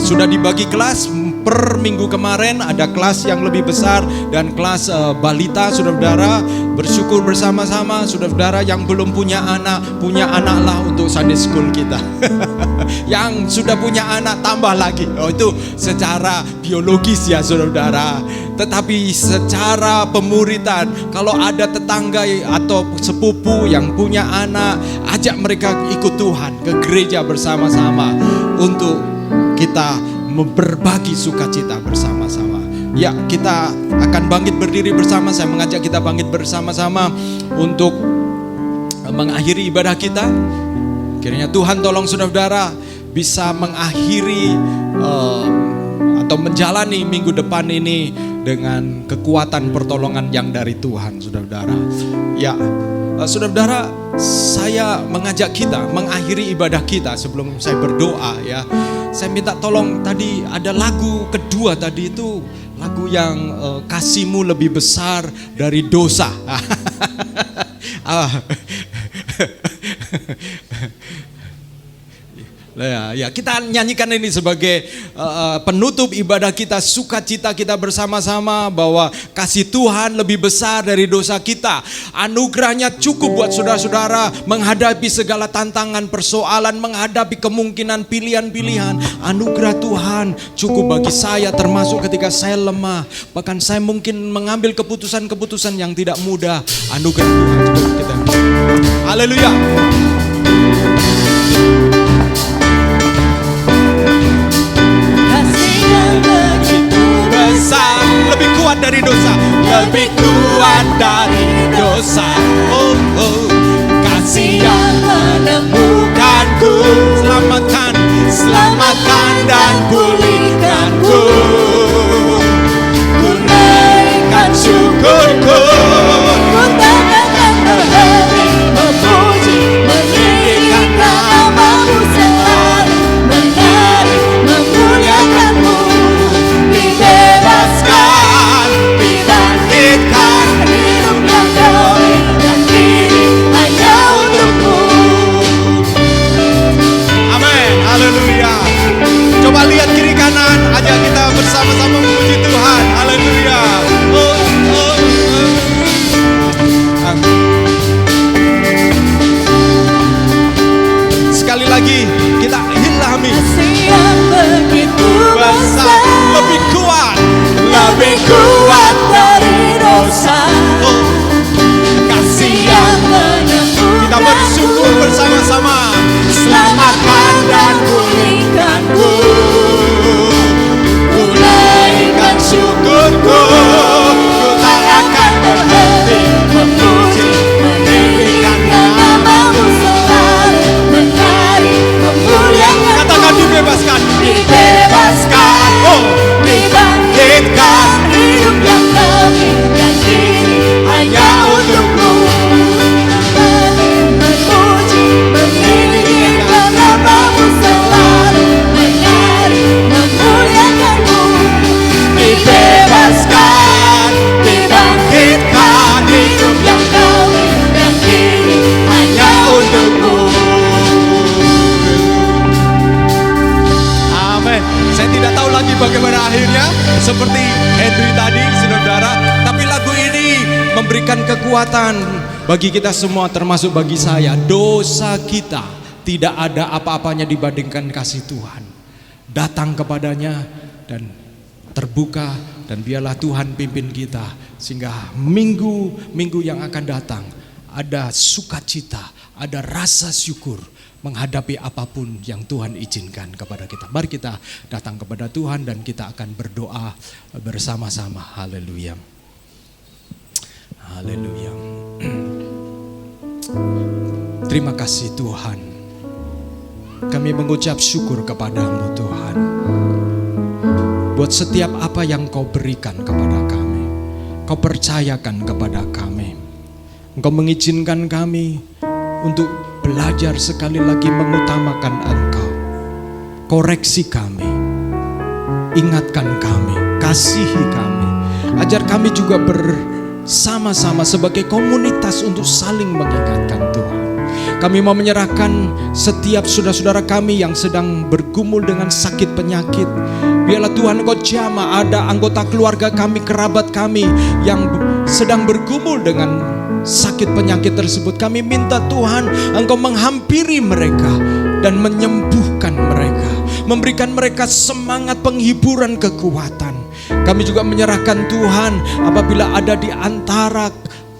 sudah dibagi kelas. Per minggu kemarin ada kelas yang lebih besar dan kelas balita saudara-saudara. Bersyukur bersama-sama saudara-saudara yang belum punya anaklah untuk Sunday School kita. Yang sudah punya anak tambah lagi. Oh, itu secara biologis ya saudara-saudara. Tetapi secara pemuritan, kalau ada tetangga atau sepupu yang punya anak, ajak mereka ikut Tuhan ke gereja bersama-sama untuk kita berbagi sukacita bersama-sama. Ya, kita akan bangkit berdiri bersama. Saya mengajak kita bangkit bersama-sama untuk mengakhiri ibadah kita. Kiranya Tuhan tolong saudara-saudara bisa mengakhiri atau menjalani minggu depan ini dengan kekuatan pertolongan yang dari Tuhan, saudara-saudara. Ya, saudara-saudara, saya mengajak kita mengakhiri ibadah kita sebelum saya berdoa ya. Saya minta tolong, tadi ada lagu kedua tadi itu lagu yang kasihmu lebih besar dari dosa. Ya, kita nyanyikan ini sebagai penutup ibadah kita, sukacita kita bersama-sama bahwa kasih Tuhan lebih besar dari dosa kita. Anugerahnya cukup buat saudara-saudara menghadapi segala tantangan, persoalan, menghadapi kemungkinan pilihan-pilihan. Anugerah Tuhan cukup bagi saya, termasuk ketika saya lemah. Bahkan saya mungkin mengambil keputusan-keputusan yang tidak mudah. Anugerah Tuhan cukup kita. Haleluya. Lebih kuat dari dosa, lebih kuat dari dosa. Oh, oh. Kasih yang menemukanku, selamatkan dan pulihkanku. Ku naikkan syukurku, ku takkan berhenti memuji, meninggikan namamu selalu, menari, memuliakanmu. Dibebaskan, dibangkitkan, hidup yang damai dan kini hanya untukmu. Amin, haleluya. Coba lihat kiri kanan, aja kita bersama-sama memuji Tuhan. Haleluya. Oh, oh, oh. Sekali lagi kita hilami. Kasih yang begitu besar, lebih kuat dari dosa. Oh. Kasih yang menemukanku, Kita bersyukur bersama-sama. selamatkan dan pulihkanku. Ku naikkan syukurku, ku tak akan berhenti memuji, meninggikan namamu selalu, menari, memuliakanmu. Katakan dibebaskan. Dibebaskan, Oh. dibangkitkan, hidup yang damai dan kini hanya untukmu. Memuji, meninggikan namamu selalu, menari, memuliakanmu. Dibebaskan, dibangkitkan, hidup yang damai dan kini hanya untukmu. Amin. Saya tidak tahu lagi bagaimana akhirnya, seperti Henry tadi, saudara. Tapi lagu ini memberikan kekuatan bagi kita semua, termasuk bagi saya. Dosa kita tidak ada apa-apanya dibandingkan kasih Tuhan. Datang kepadanya dan terbuka, dan biarlah Tuhan pimpin kita sehingga minggu-minggu yang akan datang ada sukacita, ada rasa syukur menghadapi apapun yang Tuhan izinkan kepada kita. Mari kita datang kepada Tuhan dan kita akan berdoa bersama-sama. Haleluya. Haleluya. Terima kasih Tuhan. Kami mengucap syukur kepadamu Tuhan, buat setiap apa yang Kau berikan kepada kami. Kau percayakan kepada kami. Engkau mengizinkan kami untuk belajar sekali lagi mengutamakan Engkau. Koreksi kami, ingatkan kami, kasihi kami. Ajar kami juga bersama-sama sebagai komunitas untuk saling mengingatkan Tuhan. Kami mau menyerahkan setiap saudara-saudara kami yang sedang bergumul dengan sakit penyakit. Biarlah Tuhan Engkau jamah, ada anggota keluarga kami, kerabat kami yang sedang bergumul dengan sakit penyakit tersebut. Kami minta Tuhan Engkau menghampiri mereka dan menyembuhkan mereka, memberikan mereka semangat, penghiburan, kekuatan. Kami juga menyerahkan Tuhan apabila ada di antara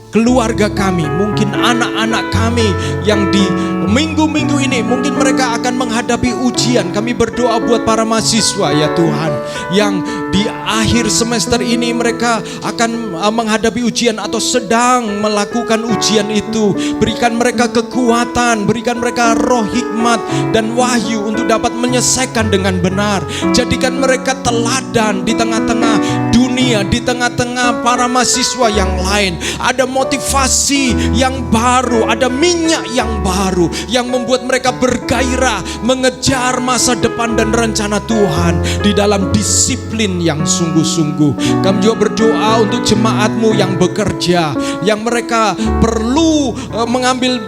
keluarga kami, mungkin anak-anak kami yang di minggu-minggu ini mungkin mereka akan menghadapi ujian. Kami berdoa buat para mahasiswa ya Tuhan, yang di akhir semester ini mereka akan menghadapi ujian atau sedang melakukan ujian itu. Berikan mereka kekuatan, berikan mereka roh hikmat dan wahyu untuk dapat menyelesaikan dengan benar. Jadikan mereka teladan di tengah-tengah dunia, di tengah-tengah para mahasiswa yang lain. Ada motivasi yang baru, ada minyak yang baru yang membuat mereka bergairah mengejar masa depan dan rencana Tuhan di dalam disiplin yang sungguh-sungguh. Kami juga berdoa untuk jemaat-Mu yang bekerja, yang mereka perlu mengambil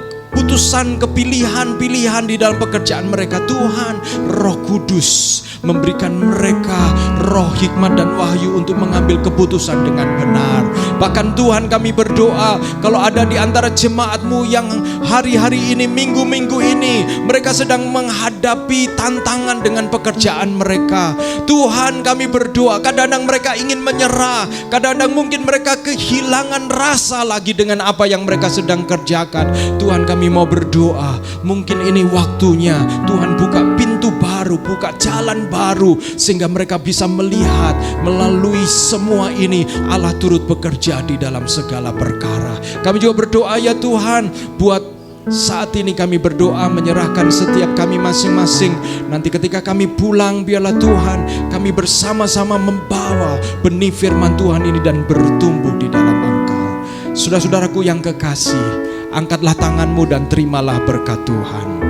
keputusan, kepilihan-pilihan di dalam pekerjaan mereka. Tuhan, Roh Kudus memberikan mereka roh hikmat dan wahyu untuk mengambil keputusan dengan benar. Bahkan Tuhan, kami berdoa kalau ada di antara jemaat-Mu yang hari-hari ini, minggu-minggu ini mereka sedang menghadapi tantangan dengan pekerjaan mereka. Tuhan, kami berdoa, kadang-kadang mereka ingin menyerah, kadang-kadang mungkin mereka kehilangan rasa lagi dengan apa yang mereka sedang kerjakan. Tuhan, kami mau berdoa, mungkin ini waktunya Tuhan buka pintu baru, buka jalan baru, sehingga mereka bisa melihat melalui semua ini Allah turut bekerja di dalam segala perkara. Kami juga berdoa ya Tuhan, buat saat ini kami berdoa menyerahkan setiap kami masing-masing. Nanti ketika kami pulang, biarlah Tuhan kami bersama-sama membawa benih firman Tuhan ini dan bertumbuh di dalam Engkau. Saudara-saudaraku yang kekasih, angkatlah tanganmu dan terimalah berkat Tuhan.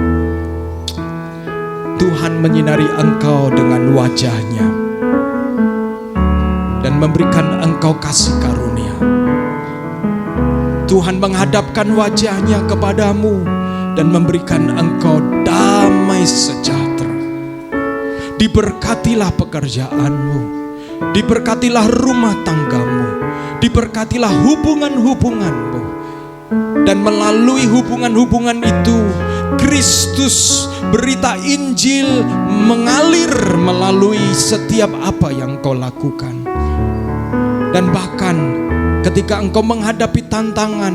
Tuhan menyinari engkau dengan wajah-Nya dan memberikan engkau kasih karunia. Tuhan menghadapkan wajah-Nya kepadamu dan memberikan engkau damai sejahtera. Diberkatilah pekerjaanmu, diberkatilah rumah tanggamu, diberkatilah hubungan-hubunganmu. Dan melalui hubungan-hubungan itu, Kristus, berita Injil mengalir melalui setiap apa yang kau lakukan. Dan bahkan ketika engkau menghadapi tantangan,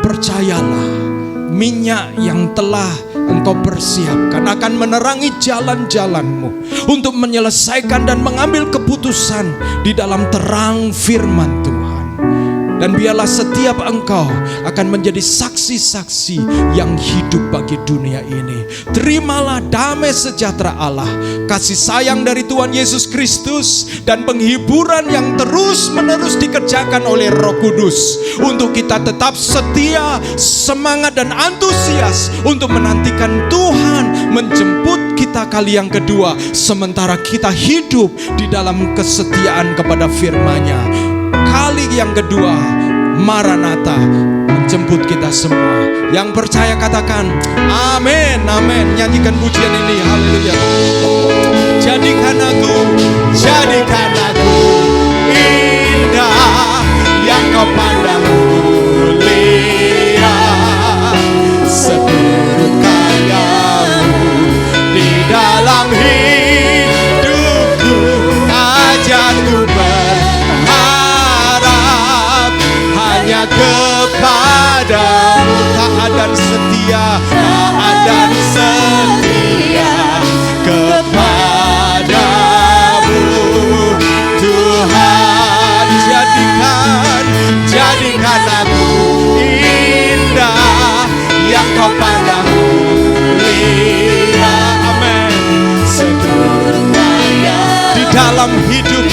percayalah, minyak yang telah engkau persiapkan akan menerangi jalan-jalanmu untuk menyelesaikan dan mengambil keputusan di dalam terang firman Tuhan. Dan biarlah setiap engkau akan menjadi saksi-saksi yang hidup bagi dunia ini. Terimalah damai sejahtera Allah, kasih sayang dari Tuhan Yesus Kristus, dan penghiburan yang terus-menerus dikerjakan oleh Roh Kudus untuk kita tetap setia, semangat dan antusias untuk menantikan Tuhan menjemput kita kali yang kedua, sementara kita hidup di dalam kesetiaan kepada firman-Nya. Kali yang kedua, Maranatha, menjemput kita semua. Yang percaya katakan amin, amin. Nyanyikan pujian ini, haleluya. Jadikan aku indah yang kau pandang mulia, seturut karyamu di dalam hidupku. Ajarku berharap hanya kepadamu, taat dan setia, taat dan setia kepadamu. Tuhan, jadikan aku indah yang kau pandang mulia. Amin. Seturut di dalam hidup